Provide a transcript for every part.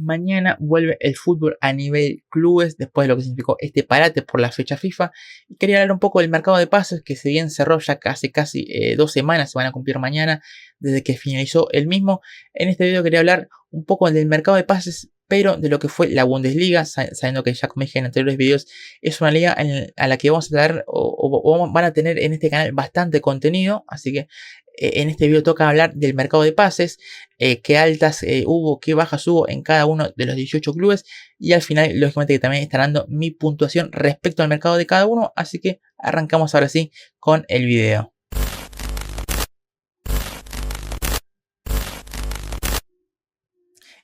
Mañana vuelve el fútbol a nivel clubes después de lo que significó este parate por la fecha FIFA. Y quería hablar un poco del mercado de pases que se bien cerró ya casi 2 semanas, se van a cumplir mañana desde que finalizó el mismo. En este video quería hablar un poco del mercado de pases, pero de lo que fue la Bundesliga, sabiendo que ya como dije en anteriores videos, es una liga a la que vamos a dar o van a tener en este canal bastante contenido, así que en este video toca hablar del mercado de pases, qué altas hubo, qué bajas hubo en cada uno de los 18 clubes, y al final lógicamente que también estaré dando mi puntuación respecto al mercado de cada uno, así que arrancamos ahora sí con el video.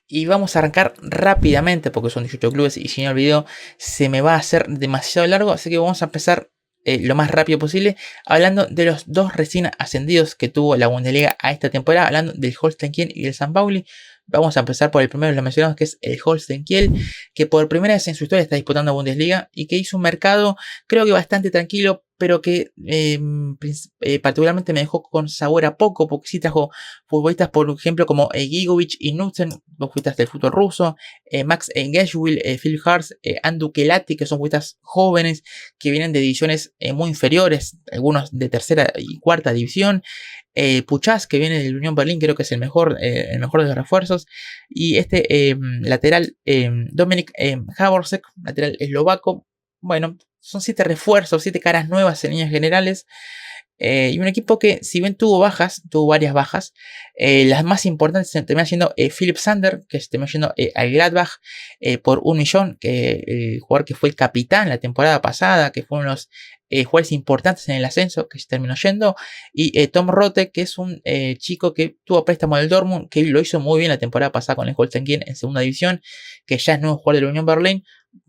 Y vamos a arrancar rápidamente porque son 18 clubes y si no el video se me va a hacer demasiado largo, así que vamos a empezar lo más rápido posible, hablando de los dos recién ascendidos que tuvo la Bundesliga a esta temporada, hablando del Holstein Kiel y del St. Pauli. Vamos a empezar por el primero de los mencionados, que es el Holstein Kiel, que por primera vez en su historia está disputando Bundesliga y que hizo un mercado creo que bastante tranquilo, pero que particularmente me dejó con sabor a poco, porque sí trajo futbolistas, por ejemplo, como Gigovic y Knudsen, dos futbolistas del fútbol ruso, Max Geschwil, Phil Hars, Andu Kelati, que son futbolistas jóvenes que vienen de divisiones muy inferiores, algunos de tercera y cuarta división. Puchas, que viene del Unión Berlín, creo que es el mejor de los refuerzos. Y este lateral, Dominik Jaworczyk, lateral eslovaco. Bueno, son 7 refuerzos, 7 caras nuevas en líneas generales. Y un equipo que, si bien tuvo varias bajas, las más importantes se terminan siendo Philipp Sander, que se terminó yendo al Gladbach por 1 millón, que el jugador que fue el capitán la temporada pasada, que fue uno de los jugadores importantes en el ascenso, que se terminó yendo, y Tom Rote, que es un chico que tuvo préstamo del Dortmund, que lo hizo muy bien la temporada pasada con el Holstein Kiel en segunda división, que ya es nuevo jugador de la Unión Berlín.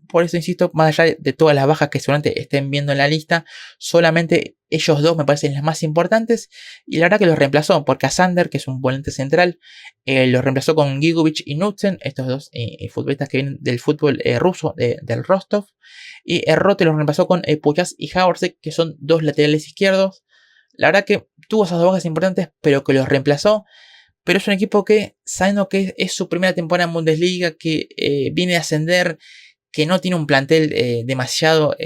Por eso insisto, más allá de todas las bajas que seguramente estén viendo en la lista, solamente ellos dos me parecen las más importantes. Y la verdad que los reemplazó, porque a Sander, que es un volante central, los reemplazó con Gigovic y Knudsen, estos dos futbolistas que vienen del fútbol ruso, del Rostov. Y Rote los reemplazó con Puchas y Jaworczyk, que son dos laterales izquierdos. La verdad que tuvo esas dos bajas importantes, pero que los reemplazó. Pero es un equipo que, sabiendo que es su primera temporada en Bundesliga, que viene a ascender, que no tiene un plantel demasiado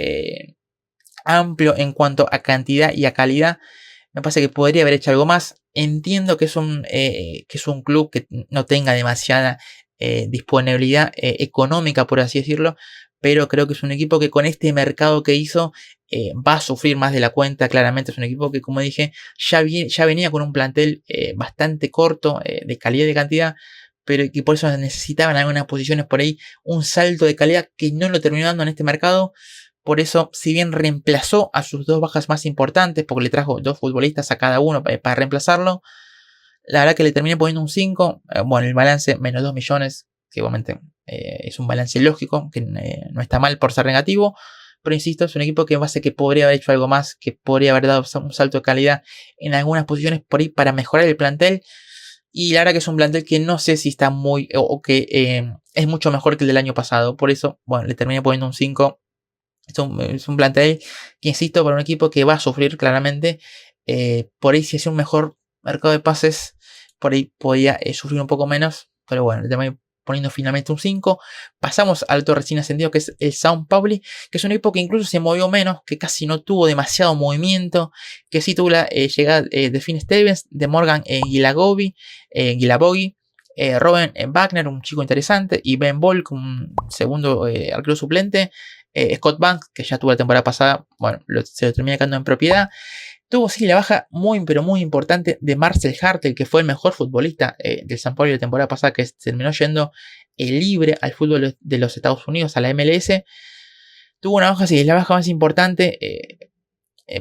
amplio en cuanto a cantidad y a calidad, me parece que podría haber hecho algo más. Entiendo que es un club que no tenga demasiada disponibilidad económica, por así decirlo, pero creo que es un equipo que con este mercado que hizo va a sufrir más de la cuenta. Claramente es un equipo que, como dije, ya venía con un plantel bastante corto de calidad y de cantidad, pero que por eso necesitaban en algunas posiciones por ahí un salto de calidad que no lo terminó dando en este mercado. Por eso, si bien reemplazó a sus dos bajas más importantes, porque le trajo 2 futbolistas a cada uno para reemplazarlo, la verdad que le terminé poniendo un 5. Bueno, el balance menos 2 millones, que igualmente es un balance lógico, que no está mal por ser negativo. Pero insisto, es un equipo que base que podría haber hecho algo más, que podría haber dado un salto de calidad en algunas posiciones por ahí para mejorar el plantel. Y la verdad que es un plantel que no sé si está muy, o que es mucho mejor que el del año pasado. Por eso, bueno, le terminé poniendo un 5. Es un plantel que, insisto, para un equipo que va a sufrir claramente. Por ahí si hacía un mejor mercado de pases, por ahí podía sufrir un poco menos. Pero bueno, le terminé poniendo finalmente un 5. Pasamos al otro recién ascendido, que es el St. Pauli, que es un equipo que incluso se movió menos, que casi no tuvo demasiado movimiento, que sí tuvo la llegada de Finn Stevens, de Morgan Guilabogi, Robin Wagner, un chico interesante, y Ben Ball, un segundo arquero suplente, Scott Banks, que ya tuvo la temporada pasada, bueno, se lo termina quedando en propiedad. Tuvo sí la baja muy pero muy importante de Marcel Hartel, que fue el mejor futbolista del San Paulo de la temporada pasada, que terminó yendo libre al fútbol de los Estados Unidos, a la MLS. Tuvo una baja, sí, la baja más importante,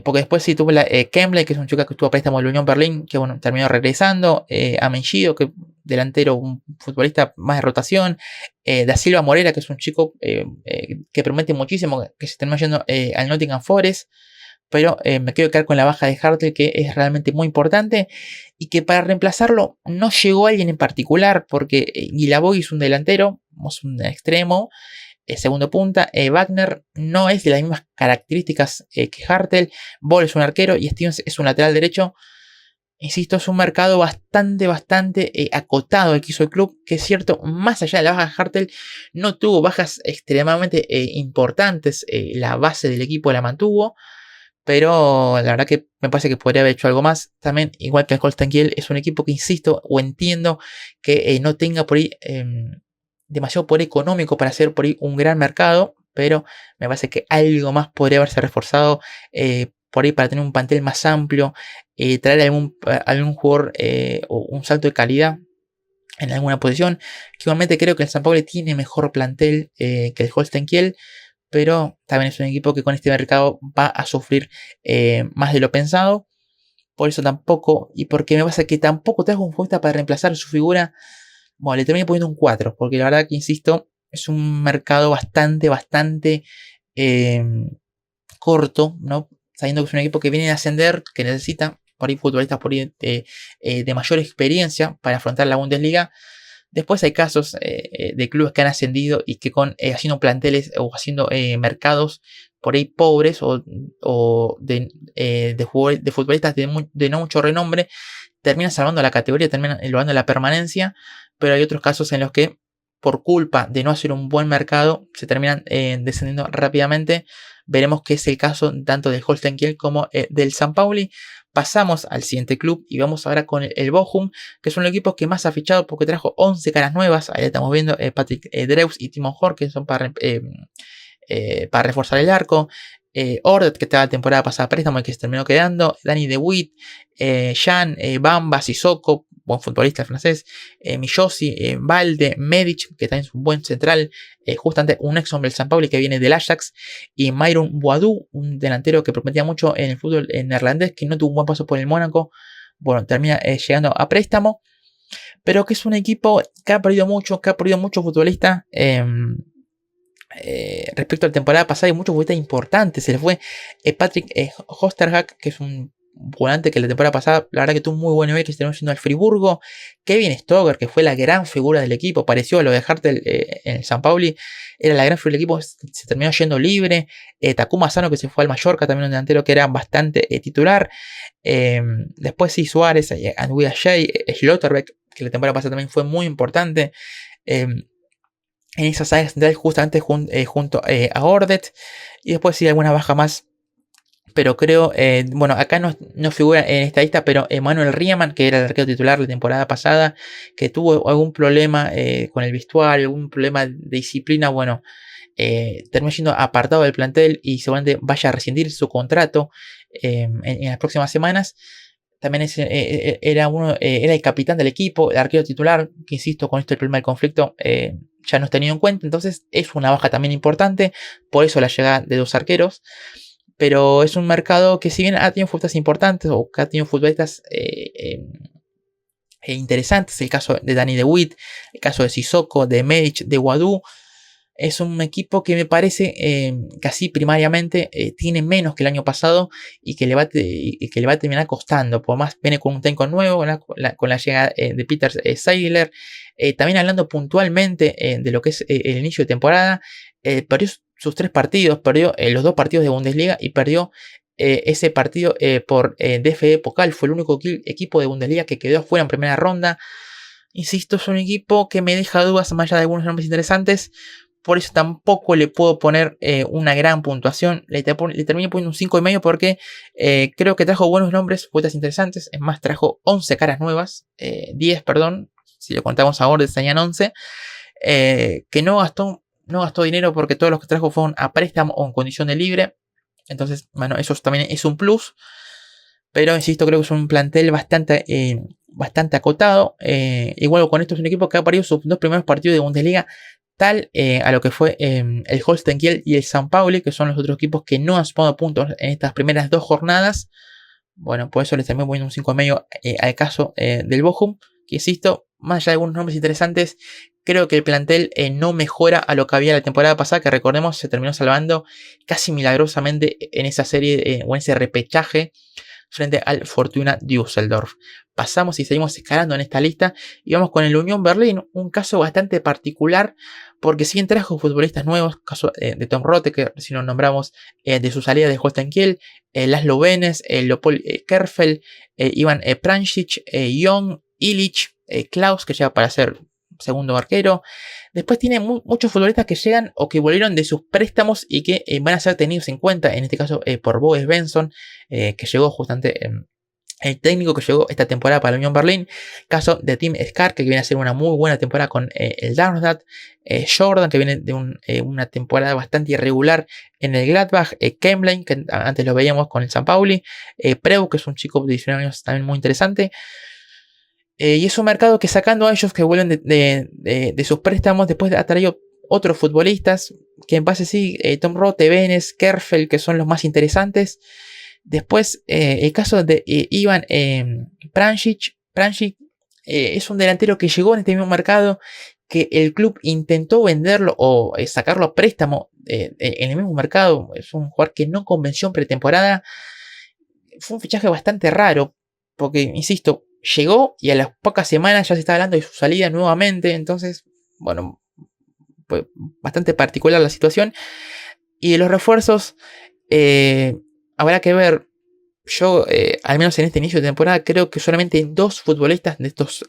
porque después sí tuvo la Kemble, que es un chico que estuvo a préstamo de la Unión Berlín, que bueno, terminó regresando, a Mengido, que delantero, un futbolista más de rotación, Da Silva Morera, que es un chico que promete muchísimo, que se terminó yendo al Nottingham Forest. Pero me quiero quedar con la baja de Hartel, que es realmente muy importante, y que para reemplazarlo no llegó alguien en particular, porque Guilaboy es un delantero, es un extremo, segundo punta. Wagner no es de las mismas características que Hartel. Ball es un arquero y Stevens es un lateral derecho. insisto, es un mercado bastante acotado el que hizo el club, que es cierto, más allá de la baja de Hartel, no tuvo bajas extremadamente importantes, la base del equipo la mantuvo, pero la verdad que me parece que podría haber hecho algo más. También, igual que el Holstein Kiel, es un equipo que, insisto, o entiendo que no tenga por ahí demasiado poder económico para hacer por ahí un gran mercado, pero me parece que algo más podría haberse reforzado por ahí para tener un plantel más amplio, traer algún jugador o un salto de calidad en alguna posición, que igualmente creo que el San Pablo tiene mejor plantel que el Holstein Kiel, pero también es un equipo que con este mercado va a sufrir más de lo pensado. Por eso tampoco, y porque me pasa que tampoco trajo un futbolista para reemplazar su figura, bueno, le terminé poniendo un 4, porque la verdad que, insisto, es un mercado bastante eh, corto, ¿no? Sabiendo que es un equipo que viene a ascender, que necesita por ahí futbolistas por ahí de mayor experiencia para afrontar la Bundesliga. Después hay casos de clubes que han ascendido y que haciendo planteles o haciendo mercados por ahí pobres o de futbolistas de no mucho renombre, terminan salvando la categoría, terminan logrando la permanencia, pero hay otros casos en los que por culpa de no hacer un buen mercado se terminan descendiendo rápidamente. Veremos que es el caso tanto del Holstein Kiel como del San Pauli. Pasamos al siguiente club y vamos ahora con el Bochum, que son los equipos que más ha fichado porque trajo 11 caras nuevas. Ahí estamos viendo Patrick Dreus y Timo Horn, que son para reforzar el arco. Ordet, que estaba la temporada pasada a préstamo y que se terminó quedando. Danny De Witt, Jan, Bamba, Sissoko, buen futbolista francés. Miyoshi, Valde, Medic, que también es un buen central. Justamente un ex hombre del San Pauli que viene del Ajax. Y Myron Boadou, un delantero que prometía mucho en el fútbol neerlandés, que no tuvo un buen paso por el Mónaco. Bueno, termina llegando a préstamo. Pero que es un equipo que ha perdido mucho futbolistas. Respecto a la temporada pasada hay muchos futbolistas importantes. Se le fue Patrick Hosterhack, que es un volante que la temporada pasada la verdad que tuvo un muy buen nivel, que se terminó yendo al Friburgo. Kevin Stoger, que fue la gran figura del equipo, pareció a lo de Hartel en el San Pauli, era la gran figura del equipo, se terminó yendo libre. Takuma Asano, que se fue al Mallorca, también un delantero que era bastante titular. Después sí, Suárez, Anguilla Shea, Schlotterbeck, que la temporada pasada también fue muy importante en esa saga central, justamente junto a Ordet. Y después sí, alguna baja más. Pero creo, bueno, acá no figura en esta lista, pero Manuel Riemann, que era el arquero titular la temporada pasada, que tuvo algún problema con el vestuario, algún problema de disciplina, bueno, terminó siendo apartado del plantel y seguramente vaya a rescindir su contrato en las próximas semanas. También era el capitán del equipo, el arquero titular, que insisto, con esto el problema del conflicto ya no es tenido en cuenta, entonces es una baja también importante, por eso la llegada de dos arqueros. Pero es un mercado que, si bien ha tenido futbolistas importantes o que ha tenido futbolistas interesantes, el caso de Danny De Witt, el caso de Sissoko, de Medic, de Boadou, es un equipo que me parece que así primariamente tiene menos que el año pasado y que le va a terminar costando. Por más viene con un técnico nuevo, con la llegada de Peter Seidler. También hablando puntualmente de lo que es el inicio de temporada, perdió sus 3 partidos, perdió los 2 partidos de Bundesliga y perdió ese partido por DFB Pokal. Fue el único equipo de Bundesliga que quedó afuera en primera ronda. Insisto, es un equipo que me deja dudas más allá de algunos nombres interesantes. Por eso tampoco le puedo poner una gran puntuación. Le terminé poniendo un 5,5 porque creo que trajo buenos nombres, futbolistas interesantes. Es más, trajo 11 caras nuevas. 10, perdón. Si lo contamos ahora, tenían 11. Que no gastó dinero porque todos los que trajo fueron a préstamo o en condición de libre. Entonces, bueno, eso también es un plus. Pero insisto, creo que es un plantel bastante acotado. Igual con esto es un equipo que ha perdido sus 2 primeros partidos de Bundesliga, tal a lo que fue el Holstein Kiel y el San Pauli, que son los otros equipos que no han sumado puntos en estas primeras 2 jornadas. Bueno, por eso les terminé poniendo un 5,5 al caso del Bochum, que insisto, más allá de algunos nombres interesantes, creo que el plantel no mejora a lo que había la temporada pasada, que recordemos se terminó salvando casi milagrosamente en esa serie o en ese repechaje frente al Fortuna Düsseldorf. Pasamos y seguimos escalando en esta lista y vamos con el Unión Berlin, un caso bastante particular porque si bien trajo futbolistas nuevos, caso de Tom Rote, que si nos nombramos de su salida de Holstein Kiel, Laszlo Benes, Leopold Kerfel, Ivan Prancic, Young, Illich, Klaus, que llega para ser segundo arquero. Después tiene muchos futbolistas que llegan o que volvieron de sus préstamos y que van a ser tenidos en cuenta, en este caso por Bo Svensson, que llegó justamente el técnico que llegó esta temporada para la Unión Berlin. Caso de Tim Skarke, que viene a ser una muy buena temporada con el Darmstadt. Jordan, que viene de una temporada bastante irregular en el Gladbach. Kemlein, que antes lo veíamos con el San Pauli. Preu, que es un chico de 19 años también muy interesante. Y es un mercado que, sacando a ellos que vuelven de sus préstamos, después ha traído otros futbolistas que en base sí, Tom Rote, Benes, Kerfel, que son los más interesantes. Después el caso de Ivan Prancic es un delantero que llegó en este mismo mercado, que el club intentó venderlo o sacarlo a préstamo en el mismo mercado. Es un jugador que no convenció en pretemporada. Fue un fichaje bastante raro porque, insisto, llegó y a las pocas semanas ya se está hablando de su salida nuevamente. Entonces, bueno, pues bastante particular la situación. Y de los refuerzos, habrá que ver. Yo, al menos en este inicio de temporada, creo que solamente 2 futbolistas de estos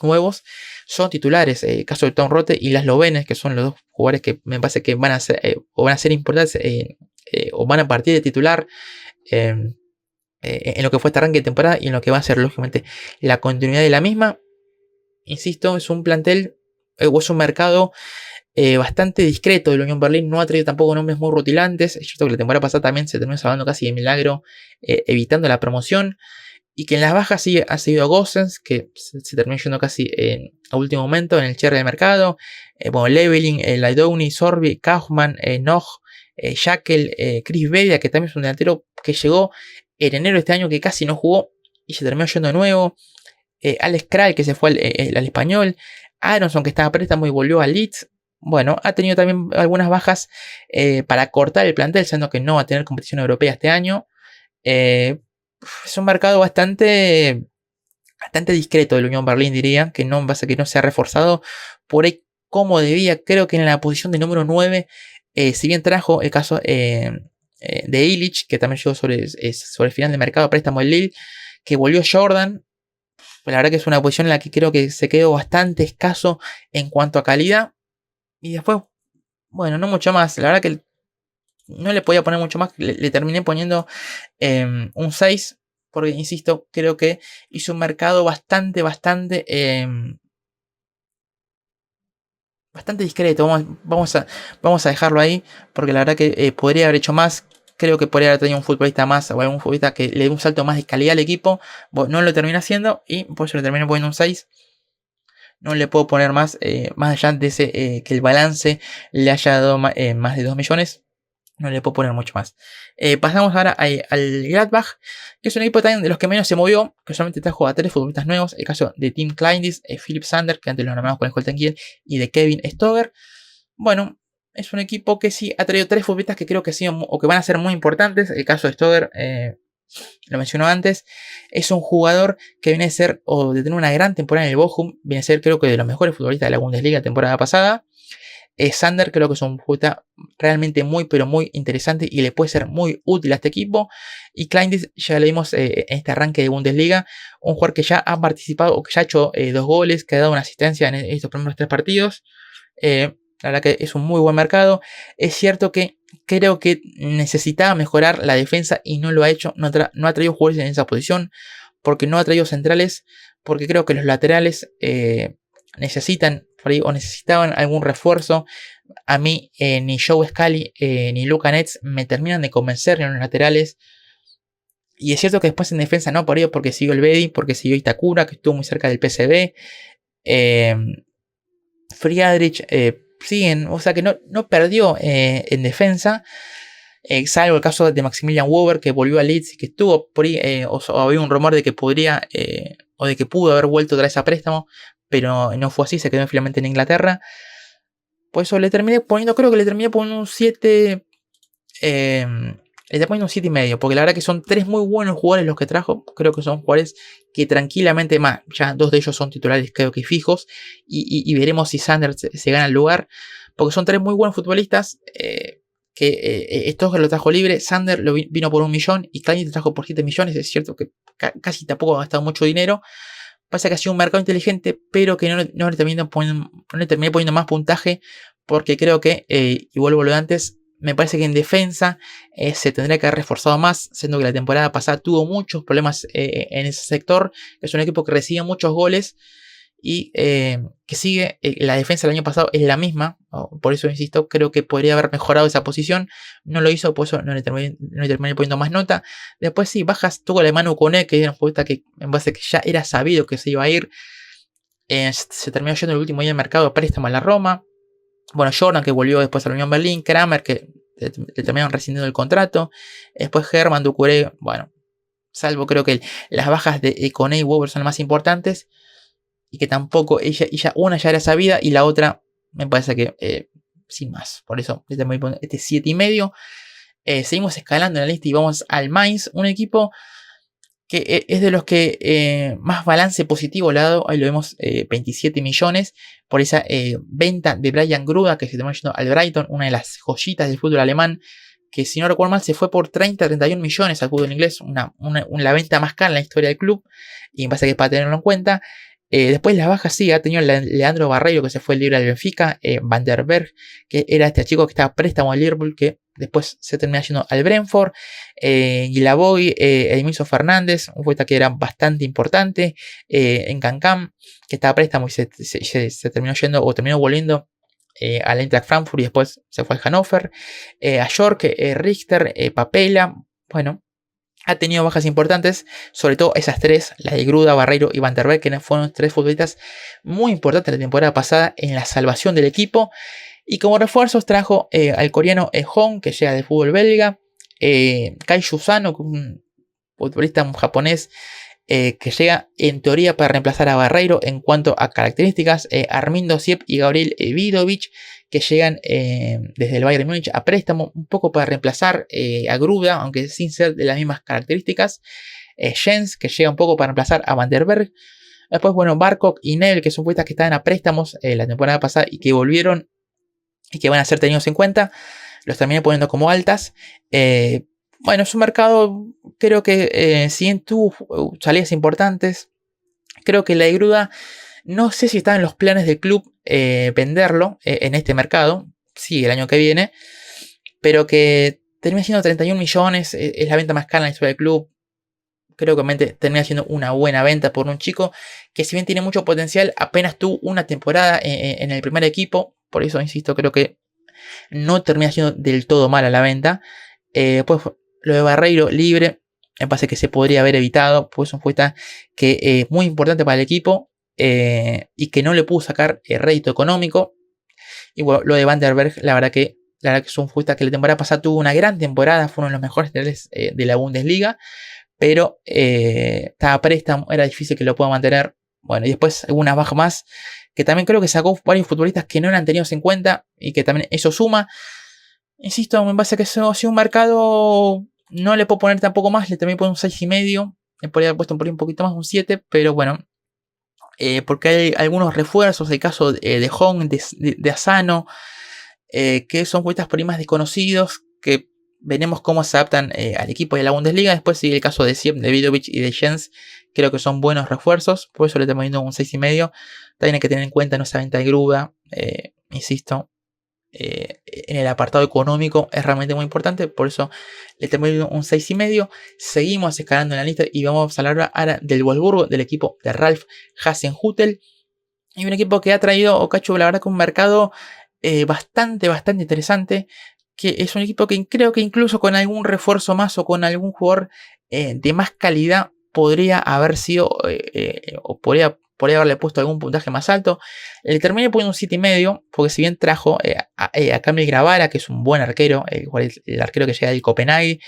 nuevos son titulares. El caso de Tom Rote y Laszlo Benes, que son los 2 jugadores que me parece que van a ser importantes o van a partir de titular en lo que fue este arranque de temporada y en lo que va a ser, lógicamente, la continuidad de la misma. Insisto, es un plantel o es un mercado bastante discreto de la Unión Berlin. No ha traído tampoco nombres muy rutilantes. Es cierto que la temporada pasada también se terminó salvando casi de milagro, evitando la promoción. Y que en las bajas sí ha seguido a Gosens, que se terminó yendo casi a último momento en el cierre del mercado. Leveling, Laidoni, Sorbi, Kaufmann, Noch, Jakel, Chris Bedia, que también es un delantero que llegó en enero de este año, que casi no jugó y se terminó yendo de nuevo. Alex Kral, que se fue al Español. Aronson, que estaba a préstamo y volvió al Leeds. Bueno, ha tenido también algunas bajas para cortar el plantel, siendo que no va a tener competición europea este año. Es un mercado bastante discreto de la Unión Berlin, diría, que no pasa que no se ha reforzado por ahí como debía. Creo que en la posición de número 9, si bien trajo el caso de Illich, que también llegó sobre el final de mercado a préstamo del Lille, que volvió Jordan. La verdad que es una posición en la que creo que se quedó bastante escaso en cuanto a calidad. Y después, bueno, no mucho más. La verdad que no le podía poner mucho más. Le terminé poniendo un 6. Porque, insisto, creo que hizo un mercado bastante discreto. Vamos a dejarlo ahí. Porque la verdad que podría haber hecho más. Creo que podría haber tenido un futbolista más o algún futbolista que le dé un salto más de calidad al equipo. No lo termina haciendo y por eso le terminé poniendo un 6. No le puedo poner más allá de ese que el balance le haya dado más de 2 millones. No le puedo poner mucho más. Pasamos ahora al Gladbach, que es un equipo también de los que menos se movió, que solamente trajo a 3 futbolistas nuevos. El caso de Tim Kleindis, Philip Sander, que antes lo nombramos con el Holstein Kiel, y de Kevin Stoger. Bueno, es un equipo que sí ha traído 3 futbolistas que creo que sí o que van a ser muy importantes. El caso de Stoger, lo mencionó antes, es un jugador que viene a ser, o de tener una gran temporada en el Bochum, viene a ser creo que de los mejores futbolistas de la Bundesliga la temporada pasada. Sander creo que es un futbolista realmente muy pero muy interesante y le puede ser muy útil a este equipo. Y Kleindis ya le vimos en este arranque de Bundesliga, un jugador que ya ha participado o que ya ha hecho 2 goles, que ha dado una asistencia en estos primeros 3 partidos. La verdad que es un muy buen mercado. Es cierto que creo que necesitaba mejorar la defensa y no lo ha hecho. No ha traído jugadores en esa posición, porque no ha traído centrales, porque creo que los laterales necesitan o necesitaban algún refuerzo. A mí ni Joe Scally ni Luka Netz me terminan de convencer en los laterales. Y es cierto que después en defensa no por ello, porque siguió el Bedi, porque siguió Itakura, que estuvo muy cerca del PSV. Friedrich siguen, o sea que no perdió en defensa, salvo el caso de Maximilian Weber, que volvió a Leeds y que estuvo por ahí, o había un rumor de que podría o de que pudo haber vuelto otra vez a préstamo, pero no fue así, se quedó finalmente en Inglaterra. Por eso creo que le terminé poniendo un 7, Le está poniendo un 7,5, porque la verdad que son 3 muy buenos jugadores los que trajo. Creo que son jugadores que tranquilamente, más, ya 2 de ellos son titulares creo que fijos, y veremos si Sander se gana el lugar, porque son 3 muy buenos futbolistas, estos que lo trajo libre. Sander vino por 1 millón y Kalinic te trajo por 7 millones, es cierto que casi tampoco ha gastado mucho dinero. Pasa que ha sido un mercado inteligente, pero que no le terminé poniendo más puntaje, porque creo que, y vuelvo a lo de antes, me parece que en defensa se tendría que haber reforzado más, siendo que la temporada pasada tuvo muchos problemas en ese sector. Es un equipo que recibe muchos goles y que sigue, la defensa del año pasado es la misma, por eso insisto, creo que podría haber mejorado esa posición. No lo hizo, por eso no le terminé poniendo más nota. Después sí, bajas, tuvo la mano con que era un futbolista que en base a que ya era sabido que se iba a ir, se terminó yendo el último día del mercado de préstamo a la Roma. Bueno, Jordan, que volvió después a la Unión Berlín. Kramer, que le terminaron rescindiendo el contrato. Después Herman, Doucouré. Bueno, salvo creo que las bajas de Koné y Weber son las más importantes. Y que tampoco, una ya era sabida y la otra me parece que sin más. Por eso le terminé poniendo este 7,5. Seguimos escalando en la lista y vamos al Mainz. Un equipo que es de los que más balance positivo le ha dado. Ahí lo vemos, 27 millones por esa venta de Brian Gruda, que se terminó yendo al Brighton, una de las joyitas del fútbol alemán, que si no recuerdo mal se fue por 31 millones al fútbol inglés, la venta más cara en la historia del club, y me parece que es para tenerlo en cuenta. Después la baja sí ha tenido Leandro Barreiro, que se fue libre al Benfica, Van der Berg, que era este chico que estaba a préstamo al Liverpool, que después se termina yendo al Brentford, Guilaboy, Edmilson Fernández, un futbolista que era bastante importante, en Cancam, que estaba a préstamo y se terminó yendo o terminó volviendo al Eintracht Frankfurt y después se fue al Hannover, a York, Richter, Papela. Bueno, ha tenido bajas importantes, sobre todo esas 3, la de Gruda, Barreiro y Van der Beek, que fueron 3 futbolistas muy importantes la temporada pasada en la salvación del equipo. Y como refuerzos trajo al coreano Hong, que llega del fútbol belga, Kai Yusano, un futbolista japonés que llega en teoría para reemplazar a Barreiro en cuanto a características, Armindo Siep y Gabriel Vidovic, que llegan desde el Bayern Múnich a préstamo, un poco para reemplazar a Gruda, aunque sin ser de las mismas características. Jens, que llega un poco para reemplazar a Van der Berg. Después, bueno, Barkok y Nebel, que son futbolistas que estaban a préstamos la temporada pasada y que volvieron y que van a ser tenidos en cuenta. Los terminé poniendo como altas. Bueno, es un mercado, creo que si bien tuvo salidas importantes, creo que la de Gruda, no sé si está en los planes del club venderlo en este mercado, sí, el año que viene, pero que termina siendo 31 millones, es la venta más cara en la historia del club. Creo que termina siendo una buena venta por un chico que, si bien tiene mucho potencial, apenas tuvo una temporada en el primer equipo. Por eso, insisto, creo que no termina siendo del todo mala la venta. Pues lo de Barreiro libre, me parece que se podría haber evitado, pues es un futbolista que es muy importante para el equipo y que no le pudo sacar rédito económico. Y bueno, lo de Van der Berg, la verdad que es un futbolista que la temporada pasada tuvo una gran temporada, fue uno de los mejores de la Bundesliga, pero estaba a préstamo, era difícil que lo pueda mantener. Bueno, y después algunas bajas más, que también creo que sacó varios futbolistas que no eran tenidos en cuenta y que también eso suma. Insisto, me parece que eso ha sido un mercado, no le puedo poner tampoco más, le terminé por un 6,5, le podría haber puesto un poquito más, un 7, pero bueno, porque hay algunos refuerzos, el caso de Hong, de Asano, que son futbolistas por ahí más desconocidos, que veremos cómo se adaptan al equipo de la Bundesliga. Después sigue el caso de Siep, de Vidovic y de Jens, creo que son buenos refuerzos, por eso le terminé poniendo un 6,5. También hay que tener en cuenta nuestra venta de Gruda, insisto. En el apartado económico es realmente muy importante, por eso le terminé un 6,5. Seguimos escalando en la lista y vamos a hablar ahora del Wolfsburgo, del equipo de Ralf Hasenhüttl, y un equipo que ha traído Ocacho, la verdad, con un mercado bastante interesante, que es un equipo que creo que incluso con algún refuerzo más o con algún jugador de más calidad podría haber sido o podría haberle puesto algún puntaje más alto. Le terminé poniendo un 7,5, porque si bien trajo a Kamil Gravara, que es un buen arquero, el arquero que llega del Copenhague,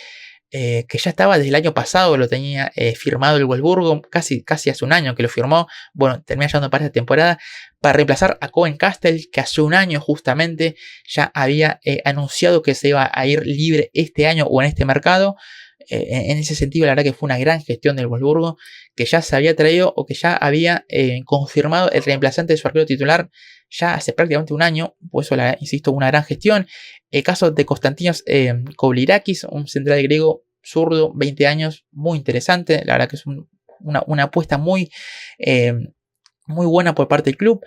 que ya estaba desde el año pasado, lo tenía firmado el Wolfsburgo, casi hace un año que lo firmó. Bueno, termina llegando para esta temporada para reemplazar a Cohen Castle, que hace un año justamente ya había anunciado que se iba a ir libre este año o en este mercado. En ese sentido, la verdad que fue una gran gestión del Wolfsburgo, que ya se había traído o que ya había confirmado el reemplazante de su arquero titular ya hace prácticamente un año. Por eso, insisto, una gran gestión. El caso de Konstantinos Koulirakis, un central griego zurdo, 20 años, muy interesante. La verdad que es una apuesta muy buena por parte del club.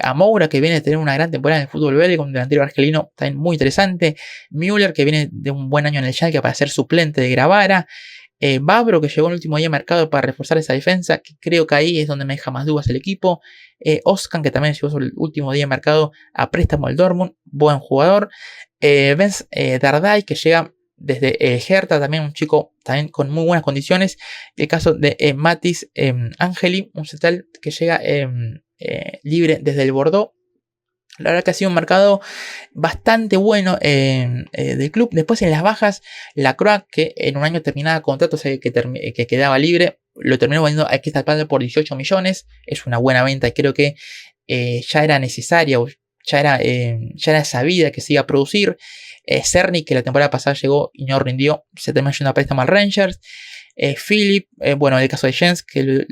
A Moura, que viene de tener una gran temporada en el fútbol belga, un delantero argelino también muy interesante. Müller, que viene de un buen año en el Schalke para ser suplente de Gravara. Babro, que llegó en el último día de mercado para reforzar esa defensa, que creo que ahí es donde me deja más dudas el equipo. Oskan, que también llegó sobre el último día de mercado a préstamo al Dortmund, buen jugador. Vence Dardai, que llega desde el Hertha, también un chico también con muy buenas condiciones. El caso de Matis Angeli, un central que llega libre desde el Bordeaux. La verdad que ha sido un mercado bastante bueno del club. Después en las bajas, la Croix, que en un año terminaba contrato, o sea, que quedaba libre, lo terminó vendiendo a Crystal Palace por 18 millones. Es una buena venta y creo que ya era necesaria, ya era sabida que se iba a producir. Cerny, que la temporada pasada llegó y no rindió, se terminó yendo a préstamo al Rangers. Philip, bueno, en el caso de Jens, que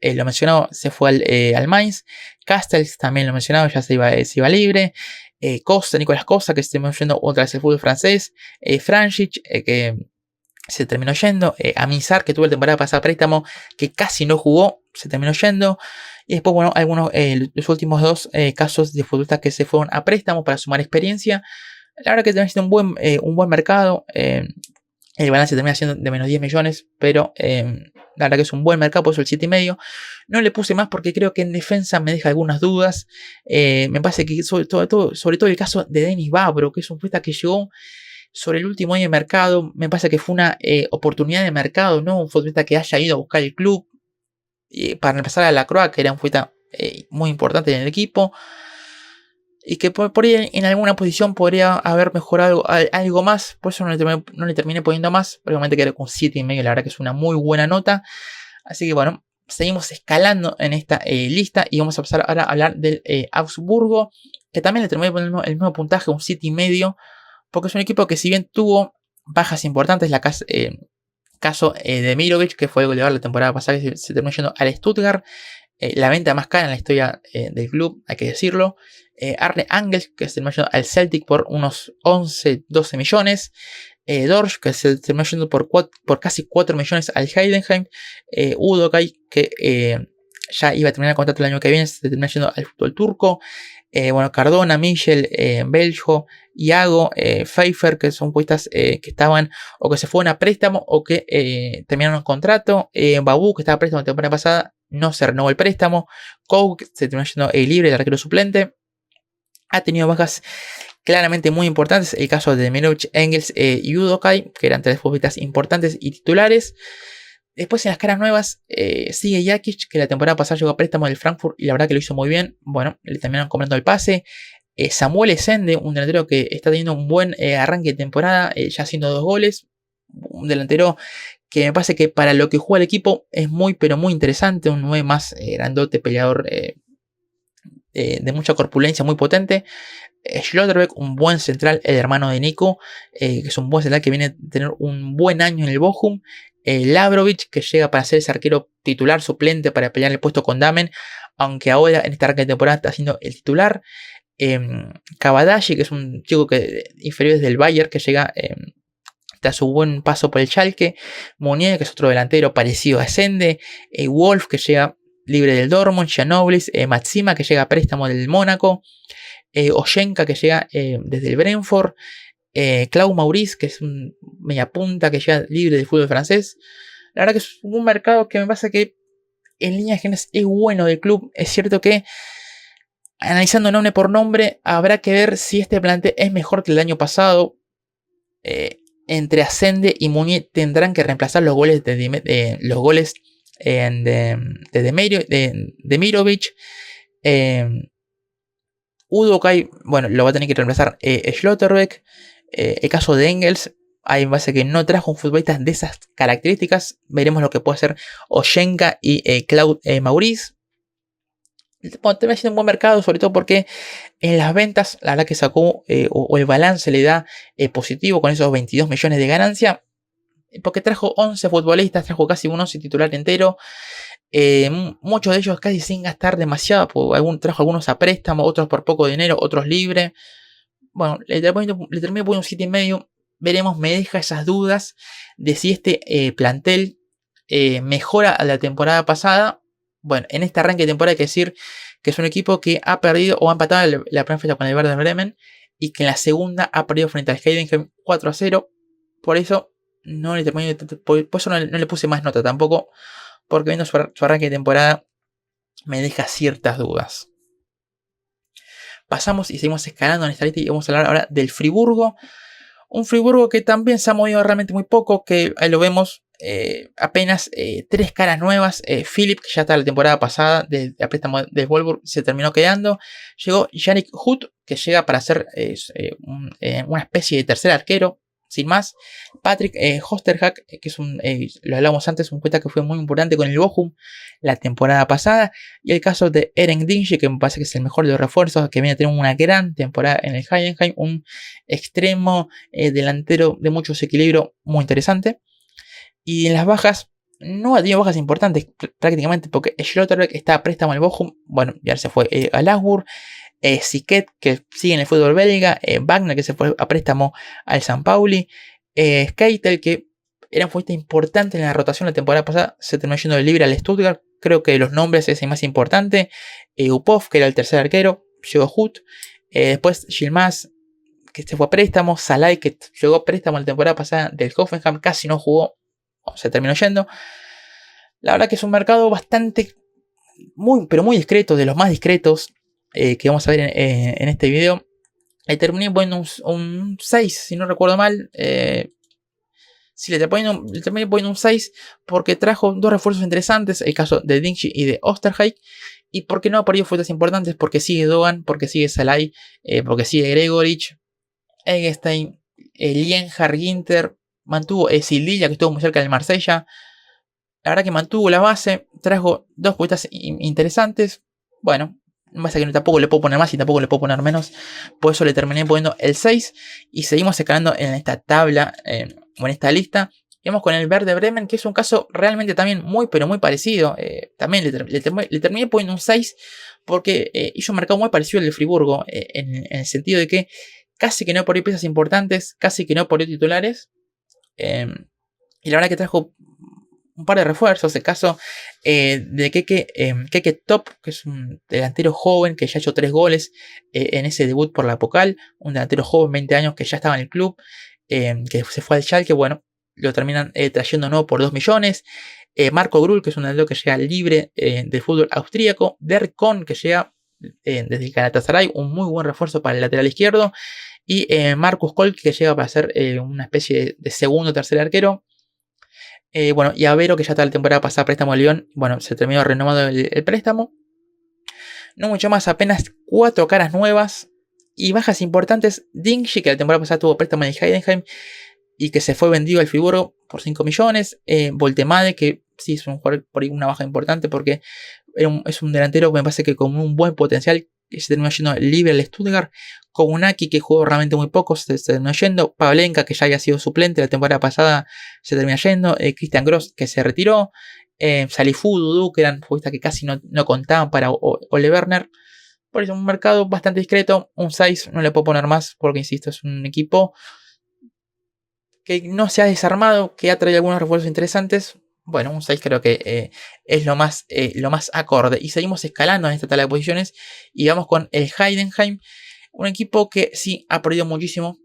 lo mencionado, se fue al Mainz. Castells, también lo mencionado, ya se iba libre. Nicolás Costa, que se terminó yendo otra vez al fútbol francés. Frančić, que se terminó yendo. Amizar, que tuvo la temporada pasada préstamo, que casi no jugó, se terminó yendo. Y después, bueno, los últimos dos casos de futbolistas que se fueron a préstamo para sumar experiencia. La verdad que también sido un buen mercado. El balance termina siendo de menos 10 millones, pero la verdad que es un buen mercado, por eso el 7,5. No le puse más porque creo que en defensa me deja algunas dudas. Me parece que sobre todo el caso de Denis Babro, que es un futbolista que llegó sobre el último año de mercado. Me parece que fue una oportunidad de mercado, no un futbolista que haya ido a buscar el club para empezar a la Croix, que era un futbolista muy importante en el equipo. Y que por ahí en alguna posición podría haber mejorado algo más. Por eso no le terminé poniendo más. Probablemente quedé con 7,5. La verdad que es una muy buena nota. Así que bueno, seguimos escalando en esta lista. Y vamos a pasar ahora a hablar del Augsburgo, que también le terminé poniendo el mismo puntaje, un 7,5. Porque es un equipo que, si bien tuvo bajas importantes, caso de Mirovic, que fue el goleador la temporada pasada, que se terminó yendo al Stuttgart. La venta más cara en la historia del club, hay que decirlo. Arne Angels, que se terminó yendo al Celtic por unos 11-12 millones. Dorsch, que se terminó yendo por casi 4 millones al Heidenheim. Udokai, que ya iba a terminar el contrato el año que viene, se terminó yendo al fútbol turco. Bueno, Cardona, Michel, Beljo, Iago, Pfeiffer, que son puestas que estaban o que se fueron a préstamo o que terminaron el contrato. Babu, que estaba a préstamo la temporada pasada, no se renovó el préstamo. Koch se terminó yendo libre, el arquero suplente. Ha tenido bajas claramente muy importantes. El caso de Mirovic, Engels y Udokai, que eran tres futbolistas importantes y titulares. Después en las caras nuevas sigue Jakic, que la temporada pasada llegó a préstamo del Frankfurt y la verdad que lo hizo muy bien. Bueno, le terminaron comprando el pase. Samuel Essende, un delantero que está teniendo un buen arranque de temporada, ya haciendo 2 goles. Un delantero que me parece que para lo que juega el equipo es muy pero muy interesante. Un 9 más grandote, peleador de mucha corpulencia, muy potente. Schlotterbeck, un buen central, el hermano de Nico, que es un buen central que viene a tener un buen año en el Bochum. Labrovic, que llega para ser ese arquero titular suplente para pelear el puesto con Damen, aunque ahora en esta arranque de temporada está siendo el titular. Kabadashi, que es un chico inferior desde el Bayern, que llega tras su buen paso por el Schalke. Mounier, que es otro delantero parecido a Sende. Wolf, que llega libre del Dortmund. Janoblis, Matsima, que llega a préstamo del Mónaco. Oshenka, que llega desde el Brentford. Claude Maurice, que es un mediapunta que llega libre del fútbol francés. La verdad que es un mercado que me pasa que en líneas generales es bueno del club. Es cierto que analizando nombre por nombre habrá que ver si este plantel es mejor que el año pasado. Entre Ascende y Mounier tendrán que reemplazar los goles de Mirovic. Udokai, bueno, lo va a tener que reemplazar Schlotterbeck. El caso de Engels, Ahí me parece que no trajo un futbolista de esas características. Veremos lo que puede hacer Oshenka y Claude Maurice. Bueno, termina siendo un buen mercado, sobre todo porque en las ventas, la verdad que sacó o el balance le da positivo con esos 22 millones de ganancia. Porque trajo 11 futbolistas, trajo casi un 11 titular entero. Muchos de ellos casi sin gastar demasiado. Trajo algunos a préstamo, otros por poco dinero, otros libre. Bueno, le terminé poniendo un 7,5. Veremos, me deja esas dudas de si este plantel mejora a la temporada pasada. Bueno, en este arranque de temporada hay que decir que es un equipo que ha perdido o ha empatado la primera fecha con el Werder Bremen y que en la segunda ha perdido frente al Heidenheim 4-0. Por eso no le terminé, por eso no le puse más nota tampoco, porque viendo su arranque de temporada me deja ciertas dudas. Pasamos y seguimos escalando en esta lista y vamos a hablar ahora del Friburgo. Un Friburgo que también se ha movido realmente muy poco, que ahí lo vemos, apenas 3 caras nuevas. Philip, que ya está la temporada pasada, a préstamo de Wolfsburg, se terminó quedando. Llegó Yannick Huth, que llega para ser una especie de tercer arquero, sin más. Patrick Hosterhack, que es lo hablamos antes, un cuenta que fue muy importante con el Bochum la temporada pasada. Y el caso de Eren Dingy, que me parece que es el mejor de los refuerzos, que viene a tener una gran temporada en el Heidenheim. Un extremo delantero de mucho desequilibrio, muy interesante. Y en las bajas, no ha tenido bajas importantes prácticamente, porque Schlotterbeck está a préstamo al Bochum. Bueno, ya se fue al Augsburg. Siquet, que sigue en el fútbol belga. Wagner, que se fue a préstamo al San Pauli. Skeitel, que era un futbolista importante en la rotación la temporada pasada, se terminó yendo de libre al Stuttgart. Creo que de los nombres es el más importante. Upov, que era el tercer arquero, llegó Huth. Después Yilmaz, que se fue a préstamo. Salai, que llegó a préstamo la temporada pasada del Hoffenheim, casi no jugó, se terminó yendo. La verdad que es un mercado bastante, pero muy discreto, de los más discretos que vamos a ver en este video. Terminé poniendo un 6, si no recuerdo mal. Sí, le terminé poniendo un 6 porque trajo dos refuerzos interesantes, el caso de Dingy y de Osterheik. Y porque no ha perdido fuerzas importantes, porque sigue Dogan, porque sigue Salai, porque sigue Gregorich, Eggestein, Lienhard, Ginter, mantuvo Sildilla, que estuvo muy cerca del Marsella. La verdad que mantuvo la base, trajo dos puestas interesantes. Bueno, pasa que tampoco le puedo poner más y tampoco le puedo poner menos. Por eso le terminé poniendo el 6. Y seguimos escalando en esta tabla, o en esta lista. Vamos con el Werder Bremen, que es un caso realmente también muy, pero muy parecido. También le terminé poniendo un 6 porque hizo un mercado muy parecido al de Friburgo. En el sentido de que casi que no perdió piezas importantes, casi que no perdió titulares. Y la verdad que trajo un par de refuerzos. El caso de Keke Top, que es un delantero joven que ya ha hecho 3 goles en ese debut por la Pokal. Un delantero joven, 20 años, que ya estaba en el club, que se fue al Schalke. Bueno, lo terminan trayendo nuevo por 2 millones. Marco Grul, que es un delantero que llega libre del fútbol austríaco. Derek Kohn, que llega desde el Galatasaray, un muy buen refuerzo para el lateral izquierdo. Y Marcus Kolk, que llega para ser una especie de segundo o tercer arquero. Bueno, y Avero, que ya está la temporada pasada préstamo a Lyon. Bueno, se terminó renovando el préstamo. No mucho más, apenas 4 caras nuevas. Y bajas importantes. Dingy, que la temporada pasada tuvo préstamo en el Heidenheim y que se fue vendido al Friburgo por 5 millones. Voltemade, que sí es un jugador por ahí una baja importante porque es un delantero que me parece que con un buen potencial, que se terminó yendo libre al Stuttgart. Kogunaki, que jugó realmente muy poco, se terminó yendo. Pavlenka, que ya había sido suplente la temporada pasada, se terminó yendo. Christian Gross, que se retiró. Salifu, Dudu, que eran futbolistas que casi no contaban para Ole Werner. Por eso un mercado bastante discreto. Un 6 no le puedo poner más porque, insisto, es un equipo que no se ha desarmado, que ha traído algunos refuerzos interesantes. Bueno, un 6 creo que es lo más acorde. Y seguimos escalando en esta tabla de posiciones. Y vamos con el Heidenheim. Un equipo que sí ha perdido muchísimo.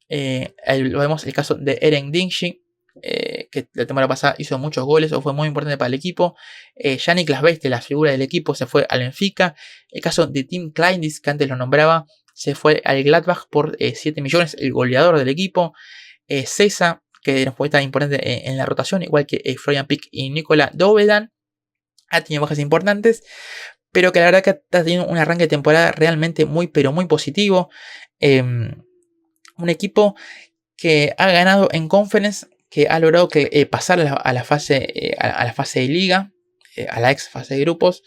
Lo vemos el caso de Eren Dingy, que la temporada pasada hizo muchos goles o fue muy importante para el equipo. Yannick Lasbeste, la figura del equipo, se fue al Benfica. El caso de Tim Kleindis, que antes lo nombraba, se fue al Gladbach por 7 millones, el goleador del equipo. Cesa, que era un futbolista importante en la rotación, igual que Florian Pick y Nikola Dovedan, ha tenido bajas importantes, pero que la verdad que ha tenido un arranque de temporada realmente muy, pero muy positivo. Un equipo que ha ganado en Conference, que ha logrado pasar a la fase de liga, a la ex fase de grupos,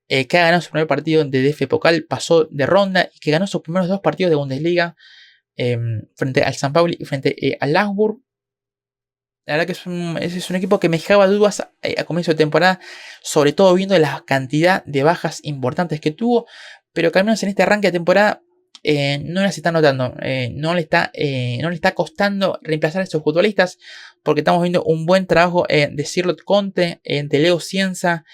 que ha ganado su primer partido de DF Pokal, pasó de ronda y que ganó sus primeros 2 partidos de Bundesliga frente al San Pauli y frente al Augsburg. La verdad que es un equipo que me dejaba dudas a comienzo de temporada, sobre todo viendo la cantidad de bajas importantes que tuvo, pero que al menos en este arranque de temporada no las está notando, no le está costando reemplazar a estos futbolistas, porque estamos viendo un buen trabajo de Charlotte Conte, de Leo Cienza,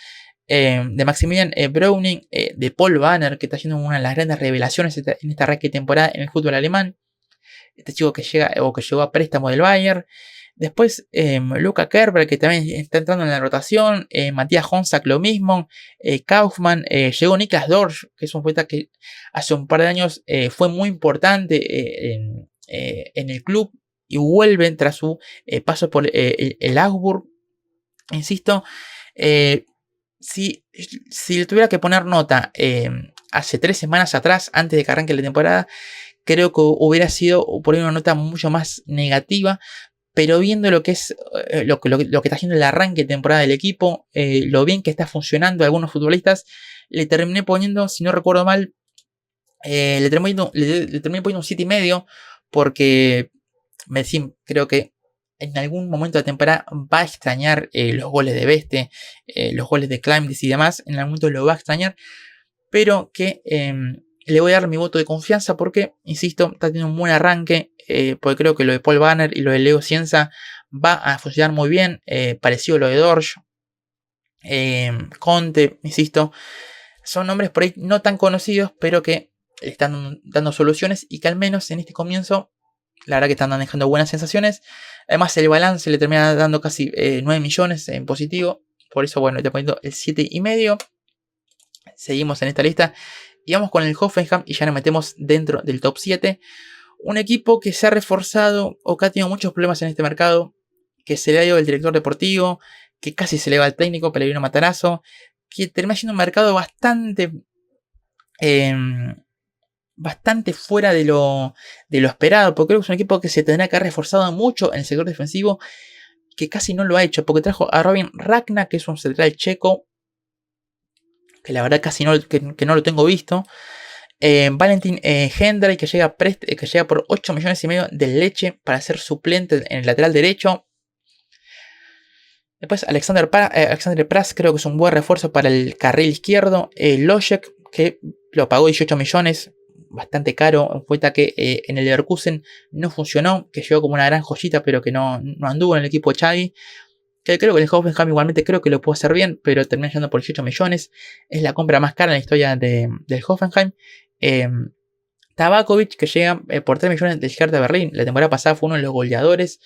de Maximilian Browning, de Paul Banner, que está siendo una de las grandes revelaciones en este arranque de temporada en el fútbol alemán. Este chico que llegó a préstamo del Bayern. Después Luca Kerber, que también está entrando en la rotación. Matías Honsack lo mismo. Kaufmann. Llegó Niklas Dorsch, que es un futbolista que hace un par de años fue muy importante en el club. Y vuelve tras su paso por el Augsburg. Insisto, si le tuviera que poner nota hace 3 semanas atrás, antes de que arranque la temporada, creo que hubiera sido por ahí una nota mucho más negativa. Pero viendo lo que es lo que está haciendo el arranque de temporada del equipo, lo bien que está funcionando algunos futbolistas, le terminé poniendo, si no recuerdo mal, le terminé poniendo un 7,5, porque creo que en algún momento de temporada va a extrañar los goles de Beste, los goles de Climbis y demás. En algún momento lo va a extrañar, pero que le voy a dar mi voto de confianza porque, insisto, está teniendo un buen arranque, porque creo que lo de Paul Banner y lo de Leo Cienza va a funcionar muy bien, parecido a lo de Dorsch, Conte, insisto, son nombres por ahí no tan conocidos, pero que le están dando soluciones y que al menos en este comienzo, la verdad que están dejando buenas sensaciones. Además el balance le termina dando casi 9 millones en positivo, por eso bueno, estoy poniendo el 7,5. Seguimos en esta lista y vamos con el Hoffenheim y ya nos metemos dentro del top 7. Un equipo que se ha reforzado o que ha tenido muchos problemas en este mercado, que se le ha ido el director deportivo, que casi se le va el técnico, Pellegrino Matarazzo, que termina siendo un mercado bastante fuera de lo esperado, porque creo que es un equipo que se tendrá que haber reforzado mucho en el sector defensivo, que casi no lo ha hecho, porque trajo a Robin Ragna, que es un central checo, que la verdad casi que no lo tengo visto. Valentin Hendry, que llega por 8,5 millones de leche para ser suplente en el lateral derecho. Después Alexander Pras, creo que es un buen refuerzo para el carril izquierdo. Lojek, que lo pagó 18 millones, bastante caro. Un futbolista que en el Leverkusen no funcionó, que llegó como una gran joyita, pero que no anduvo en el equipo de Xavi. Que creo que el Hoffenheim igualmente creo que lo puede hacer bien, pero termina llegando por 18 millones. Es la compra más cara en la historia del Hoffenheim. Tabakovic, que llega por 3 millones del Hertha Berlín. La temporada pasada fue uno de los goleadores,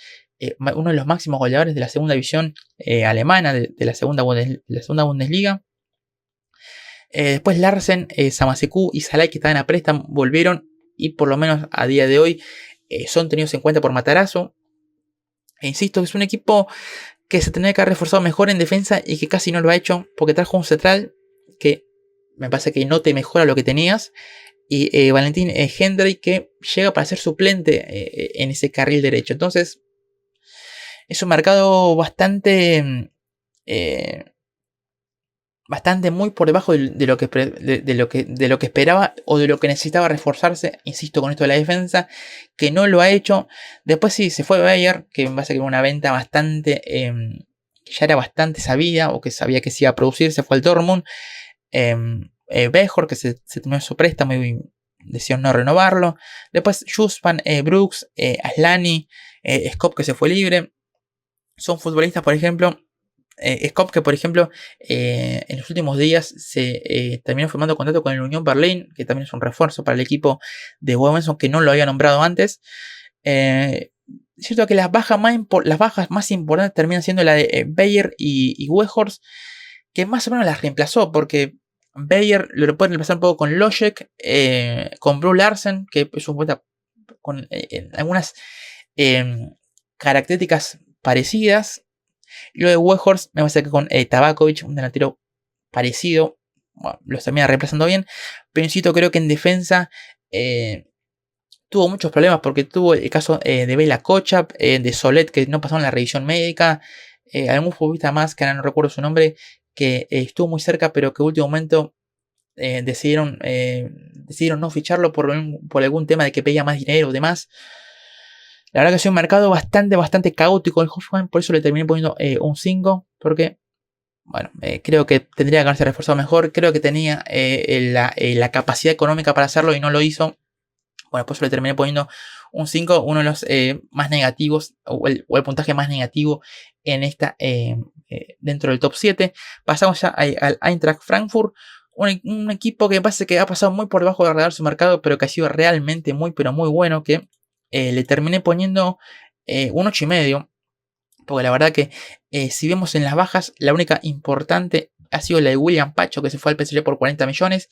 uno de los máximos goleadores de la segunda división alemana, de la segunda Bundesliga. Después Larsen, Samaseku y Salai, que estaban a préstamo, volvieron y por lo menos a día de hoy son tenidos en cuenta por Matarazzo. E insisto que es un equipo que se tendría que haber reforzado mejor en defensa y que casi no lo ha hecho, porque trajo un central que me parece que no te mejora lo que tenías, y Valentin Hendry, que llega para ser suplente en ese carril derecho. Entonces es un mercado bastante muy por debajo de lo que esperaba o de lo que necesitaba reforzarse. Insisto con esto de la defensa, que no lo ha hecho. Después sí, se fue Bayer, que me parece que era una venta bastante, que ya era bastante sabida, o que sabía que se iba a producir. Se fue al Dortmund. Bejor, que se terminó su préstamo y decidió no renovarlo. Después Juspan, Brooks, Aslani, Skop, que se fue libre. Son futbolistas, por ejemplo, Skop, que por ejemplo en los últimos días se terminó firmando contrato con el Unión Berlín, que también es un refuerzo para el equipo de Womenson, que no lo había nombrado antes. Es cierto que las bajas más importantes terminan siendo la de Bayer y Weghorst, que más o menos las reemplazó, porque Bayer lo puede reemplazar un poco con Lojek, con Bro Larsen, que es un jugador con algunas características parecidas. Y lo de Weghorst me parece que con Tabakovic, un delantero parecido, bueno, los termina reemplazando bien. Pero insisto, creo que en defensa tuvo muchos problemas porque tuvo el caso de Bela Kochap, de Solet, que no pasaron la revisión médica, algún futbolista más, que ahora no recuerdo su nombre, que estuvo muy cerca, pero que en último momento decidieron no ficharlo por algún tema de que pedía más dinero o demás. La verdad que ha sido un mercado bastante caótico el Hoffenheim, por eso le terminé poniendo un 5, porque bueno, creo que tendría que haberse reforzado mejor, creo que tenía la capacidad económica para hacerlo y no lo hizo. Bueno, por eso le terminé poniendo un 5, uno de los más negativos, o el puntaje más negativo en esta, dentro del top 7. Pasamos ya al Eintracht Frankfurt, un equipo que me parece que ha pasado muy por debajo de radar su mercado, pero que ha sido realmente muy, pero muy bueno, que le terminé poniendo un 8,5. Porque la verdad que si vemos en las bajas, la única importante ha sido la de William Pacho, que se fue al PSG por 40 millones.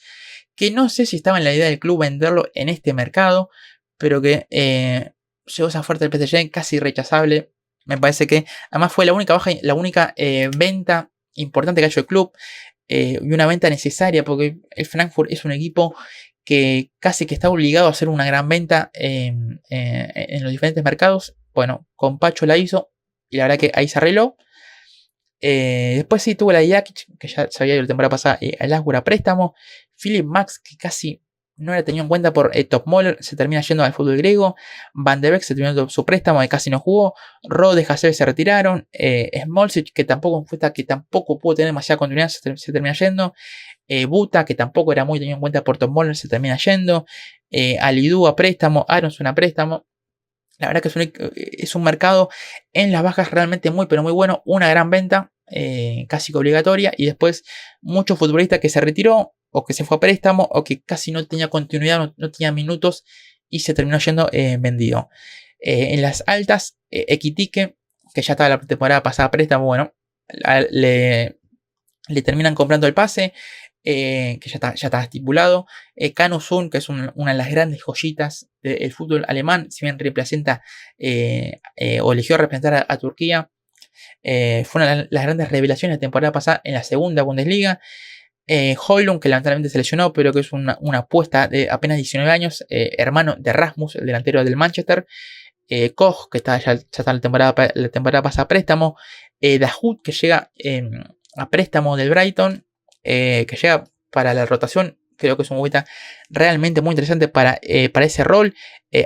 Que no sé si estaba en la idea del club venderlo en este mercado, pero que llegó esa oferta del PSG casi rechazable. Me parece que además fue la única baja, la única venta importante que ha hecho el club. Y una venta necesaria, porque el Frankfurt es un equipo que casi que está obligado a hacer una gran venta en los diferentes mercados. Bueno, con Pacho la hizo. Y la verdad que ahí se arregló. Después sí tuvo la de Jakic, que ya se había ido la temporada pasada al Asgur a préstamo. Philip Max, que casi no era tenido en cuenta por Top Moller, se termina yendo al fútbol griego. Van de Beek se terminó su préstamo, que casi no jugó. Rode, Hasebe se retiraron. Smolcic, que tampoco pudo tener demasiada continuidad, se termina yendo. Buta, que tampoco era muy tenido en cuenta por Top Moller, se termina yendo. Alidou a préstamo. Aronson a préstamo. La verdad que es un mercado en las bajas realmente muy, pero muy bueno. Una gran venta, casi que obligatoria. Y después muchos futbolistas que se retiró, o que se fue a préstamo, o que casi no tenía continuidad, no tenía minutos y se terminó yendo vendido. En las altas, Ekitike, que ya estaba la temporada pasada a préstamo, bueno, le terminan comprando el pase. Que ya está estipulado. Kanu Sun, que es una de las grandes joyitas del fútbol alemán, si bien representa o eligió representar a Turquía, fue una de las grandes revelaciones de la temporada pasada en la segunda Bundesliga. Højlund, que lamentablemente se lesionó, pero que es una apuesta de apenas 19 años, hermano de Rasmus, el delantero del Manchester. Koch, que ya está la temporada pasada a préstamo. Dahoud, que llega a préstamo del Brighton, que llega para la rotación. Creo que es un jugador realmente muy interesante para ese rol.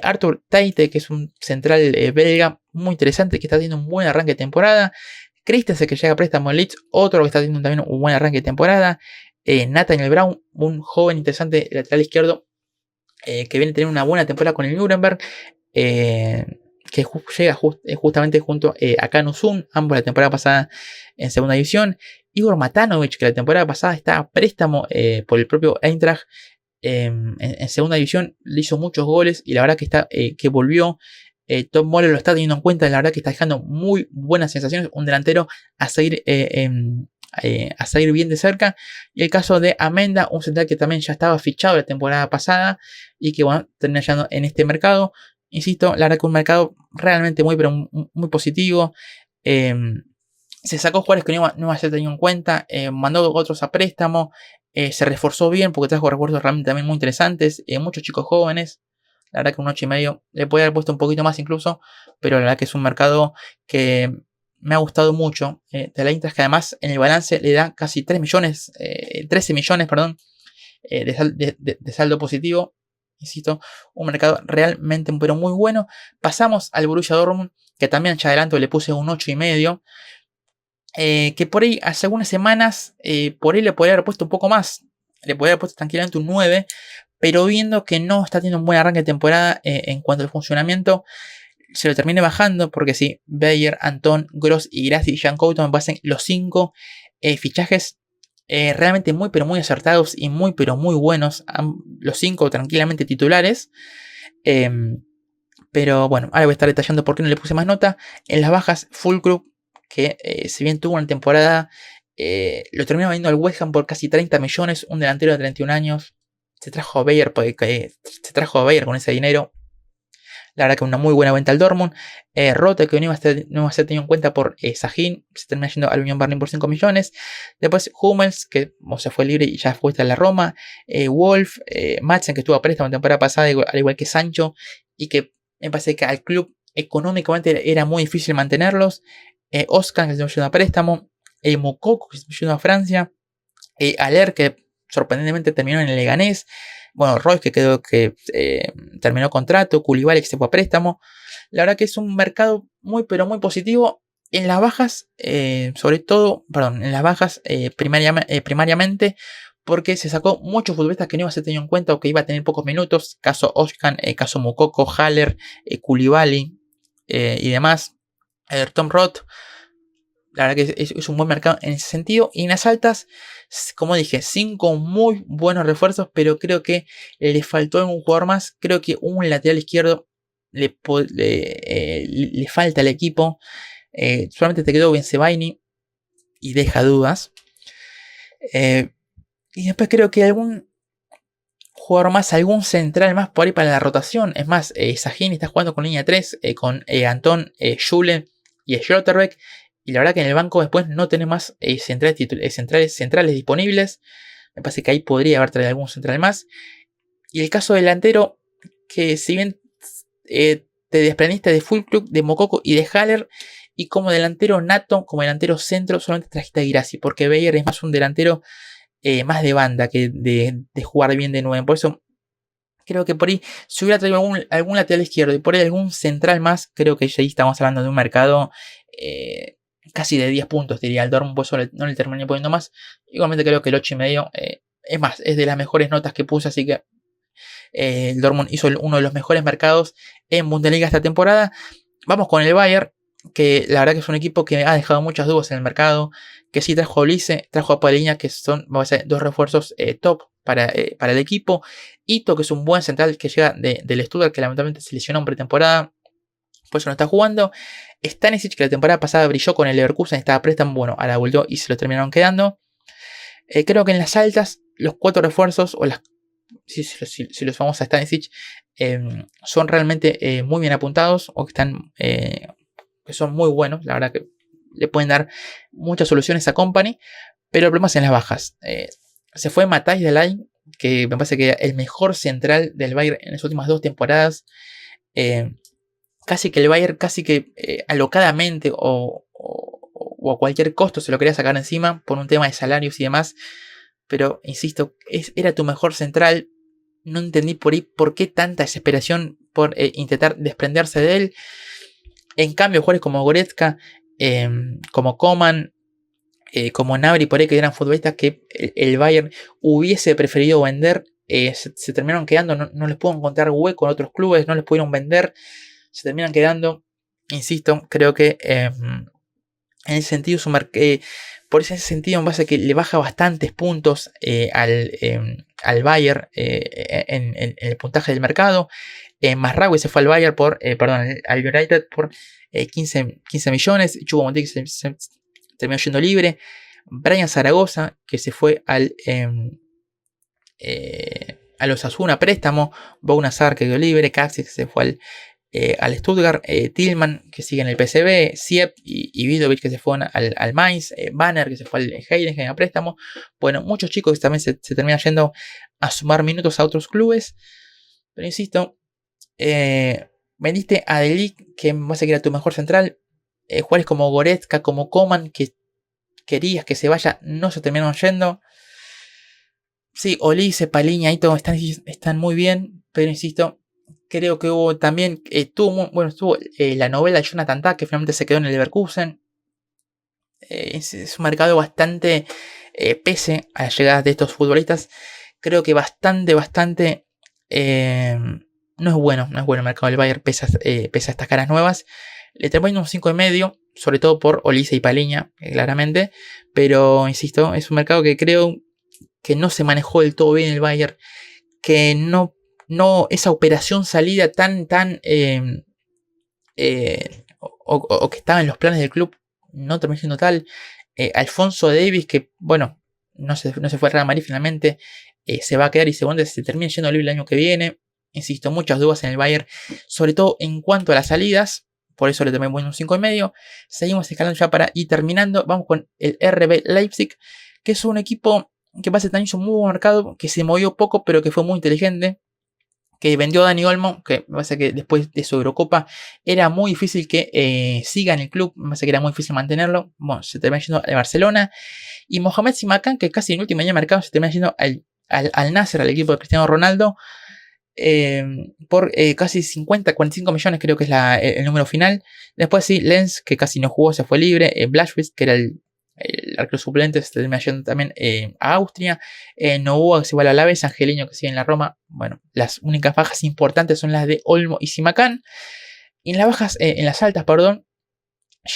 Arthur Taite, que es un central belga muy interesante, que está teniendo un buen arranque de temporada. Christensen, que llega a préstamo en Leeds, otro que está teniendo también un buen arranque de temporada. Nathaniel Brown, un joven interesante lateral izquierdo, que viene a tener una buena temporada con el Nuremberg. Que llega justamente junto a Kanu Sun, ambos la temporada pasada en segunda división. Igor Matanovic, que la temporada pasada está a préstamo por el propio Eintracht en segunda división, le hizo muchos goles y la verdad que volvió. Tom Moller lo está teniendo en cuenta, la verdad que está dejando muy buenas sensaciones, un delantero a seguir bien de cerca. Y el caso de Amenda, un central que también ya estaba fichado la temporada pasada y que bueno, termina yendo en este mercado. Insisto, la verdad que un mercado realmente muy, pero muy positivo. Se sacó jugadores que no iba a ser tenido en cuenta, mandó otros a préstamo, se reforzó bien porque trajo refuerzos realmente también muy interesantes, muchos chicos jóvenes. La verdad que un 8,5 le podría haber puesto un poquito más incluso, pero la verdad que es un mercado que me ha gustado mucho. De la Eintracht, que además en el balance le da casi 13 millones, perdón, de saldo positivo. Insisto, un mercado realmente pero muy bueno. Pasamos al Borussia Dortmund, que también ya adelanto le puse un 8,5. Que por ahí hace algunas semanas por ahí le podría haber puesto un poco más. Le podría haber puesto tranquilamente un 9. Pero viendo que no está teniendo un buen arranque de temporada en cuanto al funcionamiento, se lo terminé bajando. Porque sí, Bayer, Anton, Gross y Grassi y Jan Couto me parecen los 5 fichajes realmente muy pero muy acertados y muy pero muy buenos. Los 5 tranquilamente titulares. Pero bueno, ahora voy a estar detallando por qué no le puse más nota. En las bajas, Füllkrug, que si bien tuvo una temporada, lo terminó vendiendo al West Ham por casi 30 millones, un delantero de 31 años. Se trajo a Bayer con ese dinero. La verdad que una muy buena venta al Dortmund. Rote, que no iba a ser tenido en cuenta por Sahin, se termina yendo al Unión Berlin por 5 millones. Después Hummels, que se fue libre y ya fue a la Roma. Wolf, Madsen, que estuvo a préstamo la temporada pasada, al igual que Sancho, y que me parece que al club económicamente era muy difícil mantenerlos. Oscar, que se yendo a préstamo. Moukoko, que se yendo a Francia. Aller, que sorprendentemente terminó en el Leganés. Bueno, Royce, que quedó que terminó contrato. Koulibaly, que se fue a préstamo. La verdad que es un mercado muy, pero muy positivo. En las bajas, sobre todo, perdón, en las bajas primariamente, porque se sacó muchos futbolistas que no iba a ser tenido en cuenta o que iba a tener pocos minutos. Caso Oskan, caso Moukoko, Haller, Koulibaly y demás. Tom Roth. La verdad que es un buen mercado en ese sentido. Y en las altas, como dije, 5 muy buenos refuerzos, pero creo que le faltó un jugador más. Creo que un lateral izquierdo le falta al equipo. Solamente te quedó Bensebaini y deja dudas. Y después creo que algún jugador más, algún central más por ahí para la rotación. Es más, Sahin está jugando con línea 3, con Anton, Schule y Schlotterbeck. Y la verdad que en el banco después no tiene más centrales disponibles. Me parece que ahí podría haber traído algún central más. Y el caso delantero, que si bien te desprendiste de Füllkrug, de Moukoko y de Haller, y como delantero nato, como delantero centro, solamente trajiste a Guirassy, porque Bayer es más un delantero más de banda que de jugar bien de 9. Por eso creo que por ahí, si hubiera traído algún lateral izquierdo y por ahí algún central más, creo que ahí estamos hablando de un mercado casi de 10 puntos, diría. Al Dortmund pues no le terminé poniendo más. Igualmente creo que el 8,5 es más, es de las mejores notas que puse, así que el Dortmund hizo uno de los mejores mercados en Bundesliga esta temporada. Vamos con el Bayern, que la verdad que es un equipo que ha dejado muchas dudas en el mercado, que sí trajo a Olise, trajo a Palhinha, que son, vamos a decir, dos refuerzos top para el equipo. Ito, que es un buen central que llega del Stuttgart, que lamentablemente se lesionó en pretemporada, por eso no está jugando. Stanisic, que la temporada pasada brilló con el Leverkusen, estaba préstamo, bueno, a la volvió y se lo terminaron quedando. Creo que en las altas, los 4 refuerzos, o las si los vamos a Stanisic, son realmente muy bien apuntados, o que están que son muy buenos. La verdad que le pueden dar muchas soluciones a Company, pero el problema es en las bajas. Se fue Matthijs de Ligt, que me parece que el mejor central del Bayern en las últimas 2 temporadas. Casi que el Bayern, casi que alocadamente o a cualquier costo se lo quería sacar encima por un tema de salarios y demás. Pero, insisto, era tu mejor central. No entendí por ahí por qué tanta desesperación por intentar desprenderse de él. En cambio, jugadores como Goretzka, como Coman, como Gnabry, por ahí, que eran futbolistas que el Bayern hubiese preferido vender, se terminaron quedando. No les pudo encontrar hueco en otros clubes, no les pudieron vender. Se terminan quedando. Insisto, creo que en ese sentido por ese sentido, en base a que le baja bastantes puntos al Bayern en el puntaje del mercado. Mazraoui se fue al Bayern al United por 15 millones. Choupo-Moting se terminó yendo libre. Brian Zaragoza, que se fue a los Osasuna préstamo. Bounazar, que quedó libre. Caxi, que se fue al Stuttgart, Tillman, que sigue en el PSV, Siep y Vidovic, que se fueron al Mainz, Banner, que se fue al Heidenheim a préstamo. Bueno, muchos chicos que también se terminan yendo a sumar minutos a otros clubes. Pero insisto, vendiste a De Ligt, que vas a que era tu mejor central. Jugadores como Goretzka, como Coman, que querías que se vaya, no se terminaron yendo. Sí, Olise, Palhinha y todo están muy bien, pero insisto, creo que hubo también, estuvo la novela de Jonathan Tah, que finalmente se quedó en el Leverkusen. Es un mercado bastante, pese a las llegadas de estos futbolistas, creo que bastante, no es bueno el mercado del Bayern, pese a estas caras nuevas. Le termino un 5,5, sobre todo por Olise y Palhinha, claramente, pero insisto, es un mercado que creo que no se manejó del todo bien el Bayern, que no esa operación salida tan o que estaba en los planes del club no terminó siendo tal. Alphonso Davies, que bueno, no se fue al Real Madrid finalmente, se va a quedar y se termina yendo libre el año que viene. insisto, muchas dudas en el Bayern, sobre todo en cuanto a las salidas, por eso le tomé un 5,5. Seguimos escalando ya para ir terminando, vamos con el RB Leipzig, que es un equipo que parece también hizo un muy buen mercado, que se movió poco, pero que fue muy inteligente, que vendió a Dani Olmo, que me parece que después de su Eurocopa era muy difícil que siga en el club, me parece que era muy difícil mantenerlo. Bueno, se termina yendo al Barcelona. Y Mohamed Simakan, que casi en el último año de mercado se termina yendo al Nasser, al equipo de Cristiano Ronaldo, por casi 45 millones, creo que es el número final. Después sí, Lens, que casi no jugó, se fue libre. Blachwitz, que era el arquero suplente, se termina yendo también a Austria. Novoa, que se va al Alaves. Angelino, que sigue en la Roma. Bueno, las únicas bajas importantes son las de Olmo y Simakan. Y en las bajas, en las altas, perdón,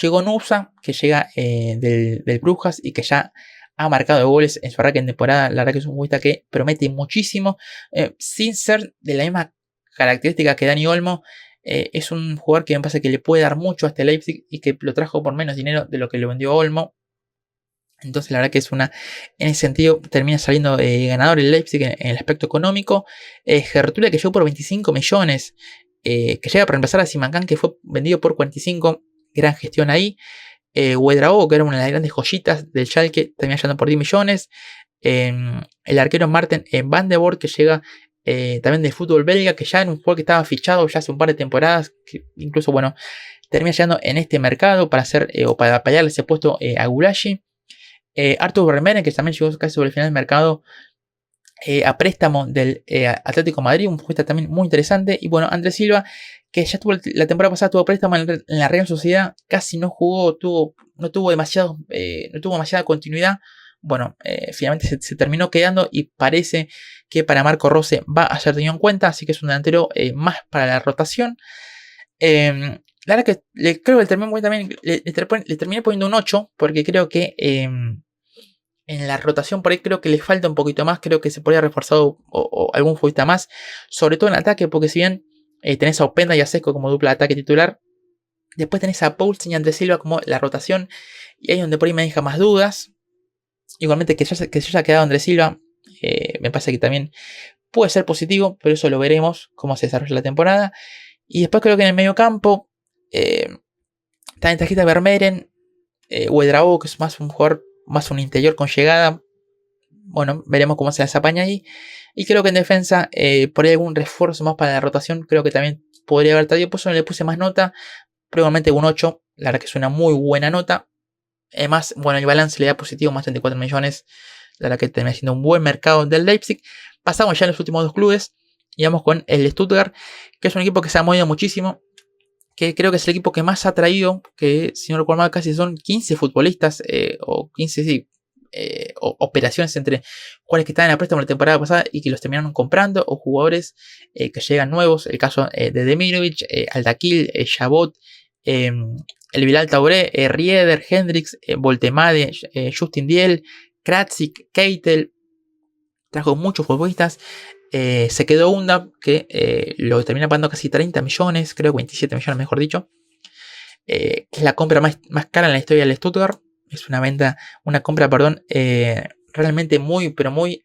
llegó Nusa, que llega del Brujas y que ya ha marcado goles en su arranque en temporada. La verdad que es un futbolista que promete muchísimo, sin ser de la misma característica que Dani Olmo. Es un jugador que me parece que le puede dar mucho a este Leipzig y que lo trajo por menos dinero de lo que lo vendió Olmo. Entonces la verdad que en ese sentido termina saliendo ganador el Leipzig en el aspecto económico. Gertrude, que llegó por 25 millones, que llega para reemplazar a Simakan, que fue vendido por 45, gran gestión ahí. Ouedraogo, que era una de las grandes joyitas del Schalke, termina llegando por 10 millones. El arquero Marten Van de Boer, que llega también del fútbol belga, que ya era un jugador que estaba fichado ya hace un par de temporadas, que incluso, bueno, termina llegando en este mercado para hacer o para pelearle ese puesto a Gulashi. Arthur Vermeeren, que también llegó casi sobre el final del mercado a préstamo del Atlético de Madrid, un futbolista también muy interesante. Y bueno, Andrés Silva, que ya tuvo la temporada pasada, tuvo préstamo en la Real Sociedad, casi no jugó, no tuvo demasiada continuidad. Bueno, finalmente se terminó quedando y parece que para Marco Rose va a ser tenido en cuenta, así que es un delantero más para la rotación. La verdad que creo que le terminé poniendo un 8, porque creo que en la rotación por ahí creo que le falta un poquito más, creo que se podría reforzado o algún futbolista más, sobre todo en ataque, porque si bien tenés a Openda y a Seco como dupla de ataque titular, después tenés a Poulsen y a Andrés Silva como la rotación, y ahí es donde por ahí me deja más dudas. Igualmente que se haya quedado Andrés Silva, me parece que también puede ser positivo, pero eso lo veremos cómo se desarrolla la temporada. Y después creo que en el medio campo también trajiste a Vermeeren, Ouedraogo, que es más un jugador, más un interior con llegada. Bueno, veremos cómo se las apaña ahí. Y creo que en defensa, por ahí algún refuerzo más para la rotación, creo que también podría haber traído. Pues no le puse más nota, probablemente un 8. La verdad que es una muy buena nota. Además, bueno, el balance le da positivo, más de 34 millones. La verdad que termina siendo un buen mercado del Leipzig. Pasamos ya a los últimos dos clubes. Y vamos con el Stuttgart, que es un equipo que se ha movido muchísimo, que creo que es el equipo que más ha traído, que si no recuerdo mal casi son 15 futbolistas, o 15 sí, operaciones entre cuales que estaban en la préstamo la temporada pasada y que los terminaron comprando, o jugadores que llegan nuevos, el caso de Demirovic, Aldakil, Chabot, el Bilal Tauré, Rieder, Hendrix, Voltemade, Justin Diel, Kratzik, Keitel. Trajo muchos futbolistas. Se quedó Unda, que lo termina pagando casi 30 millones, creo 27 millones mejor dicho, que es la compra más cara en la historia del Stuttgart. Es una compra, realmente muy, pero muy,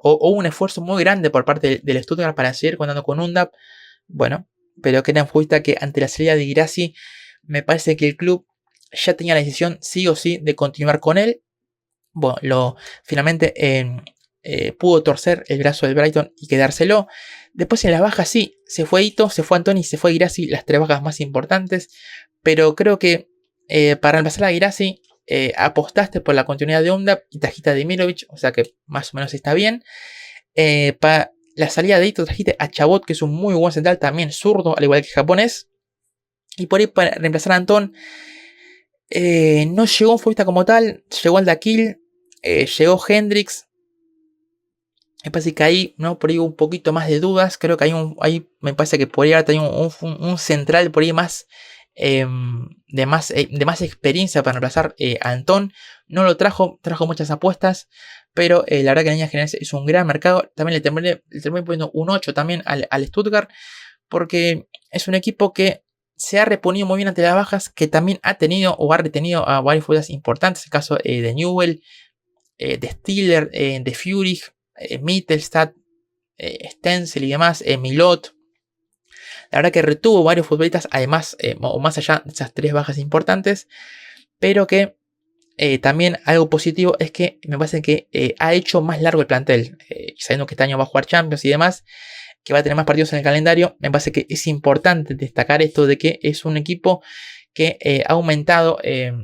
o un esfuerzo muy grande por parte del Stuttgart para seguir contando con Unda. Bueno, pero que era un futbolista que ante la salida de Guirassy, me parece que el club ya tenía la decisión sí o sí de continuar con él. Bueno, finalmente pudo torcer el brazo del Brighton y quedárselo. Después en las bajas sí, se fue Ito, se fue Antoni, se fue Guirassy, las tres bajas más importantes. Pero creo que para reemplazar a Guirassy apostaste por la continuidad de Unda y trajiste a Demirovic, o sea que más o menos está bien. Para la salida de Ito trajiste a Chabot, que es un muy buen central, también zurdo, al igual que japonés. Y por ahí para reemplazar a Antón, no llegó un futbolista como tal, llegó Aldakil, llegó Hendrix. Me parece que ahí, ¿no? Por ahí un poquito más de dudas. Creo que ahí me parece que podría haber tenido un central por ahí más, de más experiencia para reemplazar a Antón. No lo trajo muchas apuestas, pero la verdad que en líneas generales es un gran mercado. También le terminé poniendo un 8 también al Stuttgart, porque es un equipo que se ha reponido muy bien ante las bajas, que también ha tenido o ha retenido a varios futbolistas importantes. El caso de Newell, de Stiller, de Führig, Mittelstadt, Stenzel y demás, Milot. La verdad que retuvo varios futbolistas, además, o más allá de esas 3 bajas importantes, pero que también algo positivo es que me parece que ha hecho más largo el plantel, sabiendo que este año va a jugar Champions y demás, que va a tener más partidos en el calendario. Me parece que es importante destacar esto de que es un equipo que ha aumentado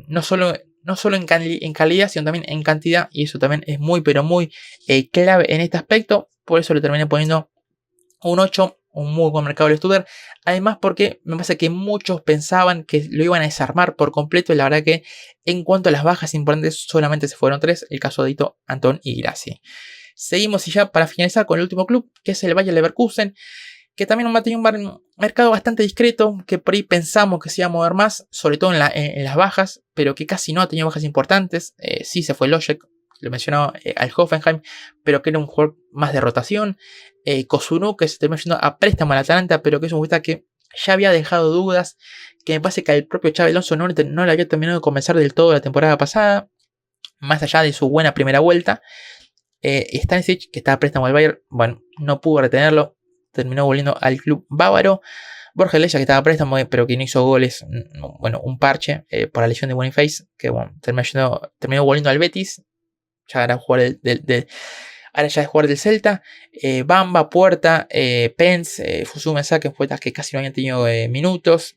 no solo en calidad, sino también en cantidad, y eso también es muy, pero muy clave en este aspecto. Por eso le terminé poniendo un 8, un muy buen mercado del Stuttgart. Además, porque me parece que muchos pensaban que lo iban a desarmar por completo, y la verdad que en cuanto a las bajas importantes solamente se fueron 3, el caso de Ito, Antón y Guirassy. Seguimos y ya para finalizar con el último club, que es el Bayer Leverkusen, que también ha tenido un mercado bastante discreto, que por ahí pensamos que se iba a mover más, sobre todo en las bajas, pero que casi no ha tenido bajas importantes. Sí se fue Logic, lo mencionaba, al Hoffenheim, pero que era un jugador más de rotación. Kozunu, que se terminó yendo a préstamo al Atalanta, pero que es un futbolista que ya había dejado dudas, que me parece que al propio Xabi Alonso no le había terminado de convencer del todo la temporada pasada, más allá de su buena primera vuelta. Stanisic, que estaba a préstamo al Bayern, bueno, no pudo retenerlo, terminó volviendo al club bávaro. Borja Iglesias, que estaba a préstamo, pero que no hizo goles, bueno, un parche por la lesión de Boniface, que bueno, terminó volviendo al Betis. Ya era jugador ahora ya es jugador del Celta. Bamba, Puerta, Pence, Fusume Sake, poetas que casi no habían tenido minutos.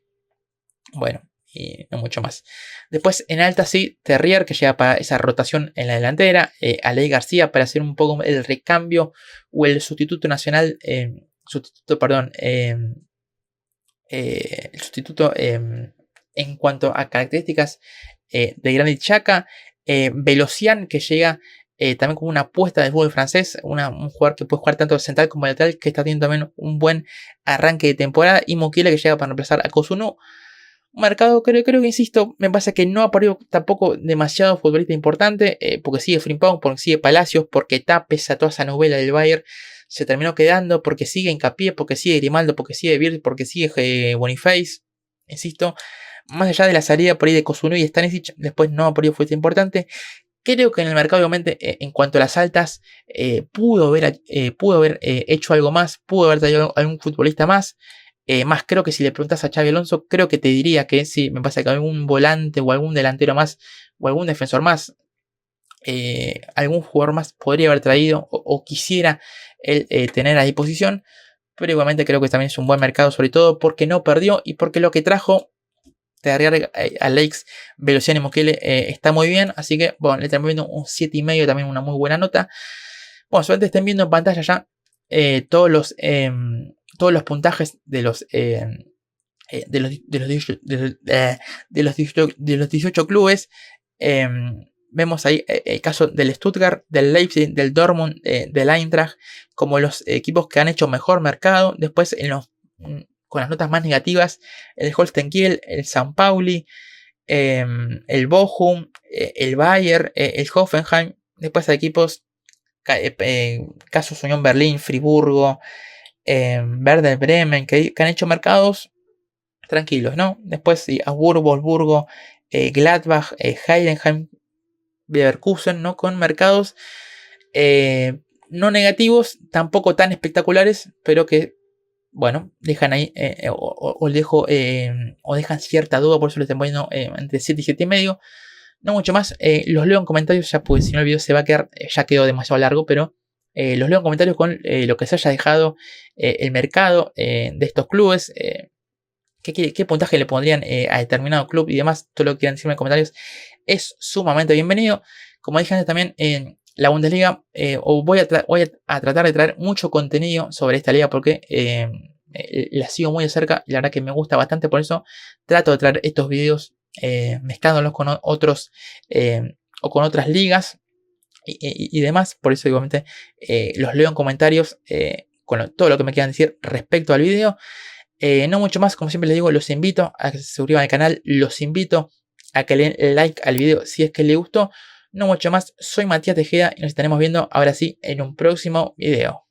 Bueno, y no mucho más. Después en alta sí, Terrier, que llega para esa rotación en la delantera. Alei García para hacer un poco el recambio o el sustituto nacional. El sustituto en cuanto a características de Granit Xhaka. Velocian, que llega también como una apuesta del fútbol francés, un jugador que puede jugar tanto central como lateral, que está teniendo también un buen arranque de temporada. Y Mukiele, que llega para reemplazar a Kozunu. Un mercado, creo que insisto, me pasa que no ha parido tampoco demasiado futbolista importante, porque sigue Frimpong, porque sigue Palacios, porque Tapes a toda esa novela del Bayern se terminó quedando, porque sigue Hincapié, porque sigue Grimaldo, porque sigue Bird, porque sigue Boniface. Insisto, más allá de la salida por ahí de Kozunu y Stanisic, después no ha parido futbolista importante. Creo que en el mercado, obviamente, en cuanto a las altas, pudo haber hecho algo más, pudo haber traído algún futbolista más. Más creo que si le preguntas a Xabi Alonso, creo que te diría que sí, me pasa que algún volante o algún delantero más o algún defensor más, algún jugador más podría haber traído o quisiera él tener a disposición. Pero igualmente creo que también es un buen mercado, sobre todo porque no perdió y porque lo que trajo Terrier, Alex, Velocian y Mukiele está muy bien. Así que bueno, le estamos viendo un 7,5, también una muy buena nota. Bueno, solamente estén viendo en pantalla ya todos los puntajes de los 18 clubes. Vemos ahí el caso del Stuttgart, del Leipzig, del Dortmund, del Eintracht, como los equipos que han hecho mejor mercado. Después con las notas más negativas, el Holstein Kiel, el San Pauli, el Bochum, el Bayern, el Hoffenheim. Después hay equipos, casos Unión Berlín, Friburgo, Werder Bremen, que han hecho mercados tranquilos, ¿no? Después sí, Augsburgo, Wolfsburgo, Gladbach, Heidenheim, Leverkusen, ¿no? Con mercados no negativos, tampoco tan espectaculares, pero que, bueno, dejan ahí, o dejan cierta duda, por eso les estoy poniendo entre 7 y 7,5. No mucho más, los leo en comentarios ya, porque si no el video se va a quedar, ya quedó demasiado largo, pero los leo en comentarios con lo que se haya dejado el mercado de estos clubes, qué puntaje le pondrían a determinado club y demás. Todo lo que quieran decirme en comentarios es sumamente bienvenido. Como dije antes también, en la Bundesliga voy a tratar de traer mucho contenido sobre esta liga, porque la sigo muy de cerca y la verdad que me gusta bastante. Por eso trato de traer estos videos mezclándolos con otros o con otras ligas y demás. Por eso igualmente los leo en comentarios con todo lo que me quieran decir respecto al video. No mucho más, como siempre les digo, los invito a que se suscriban al canal, los invito a que le den like al video si es que les gustó. No mucho más, soy Matías Tejeda y nos estaremos viendo ahora sí en un próximo video.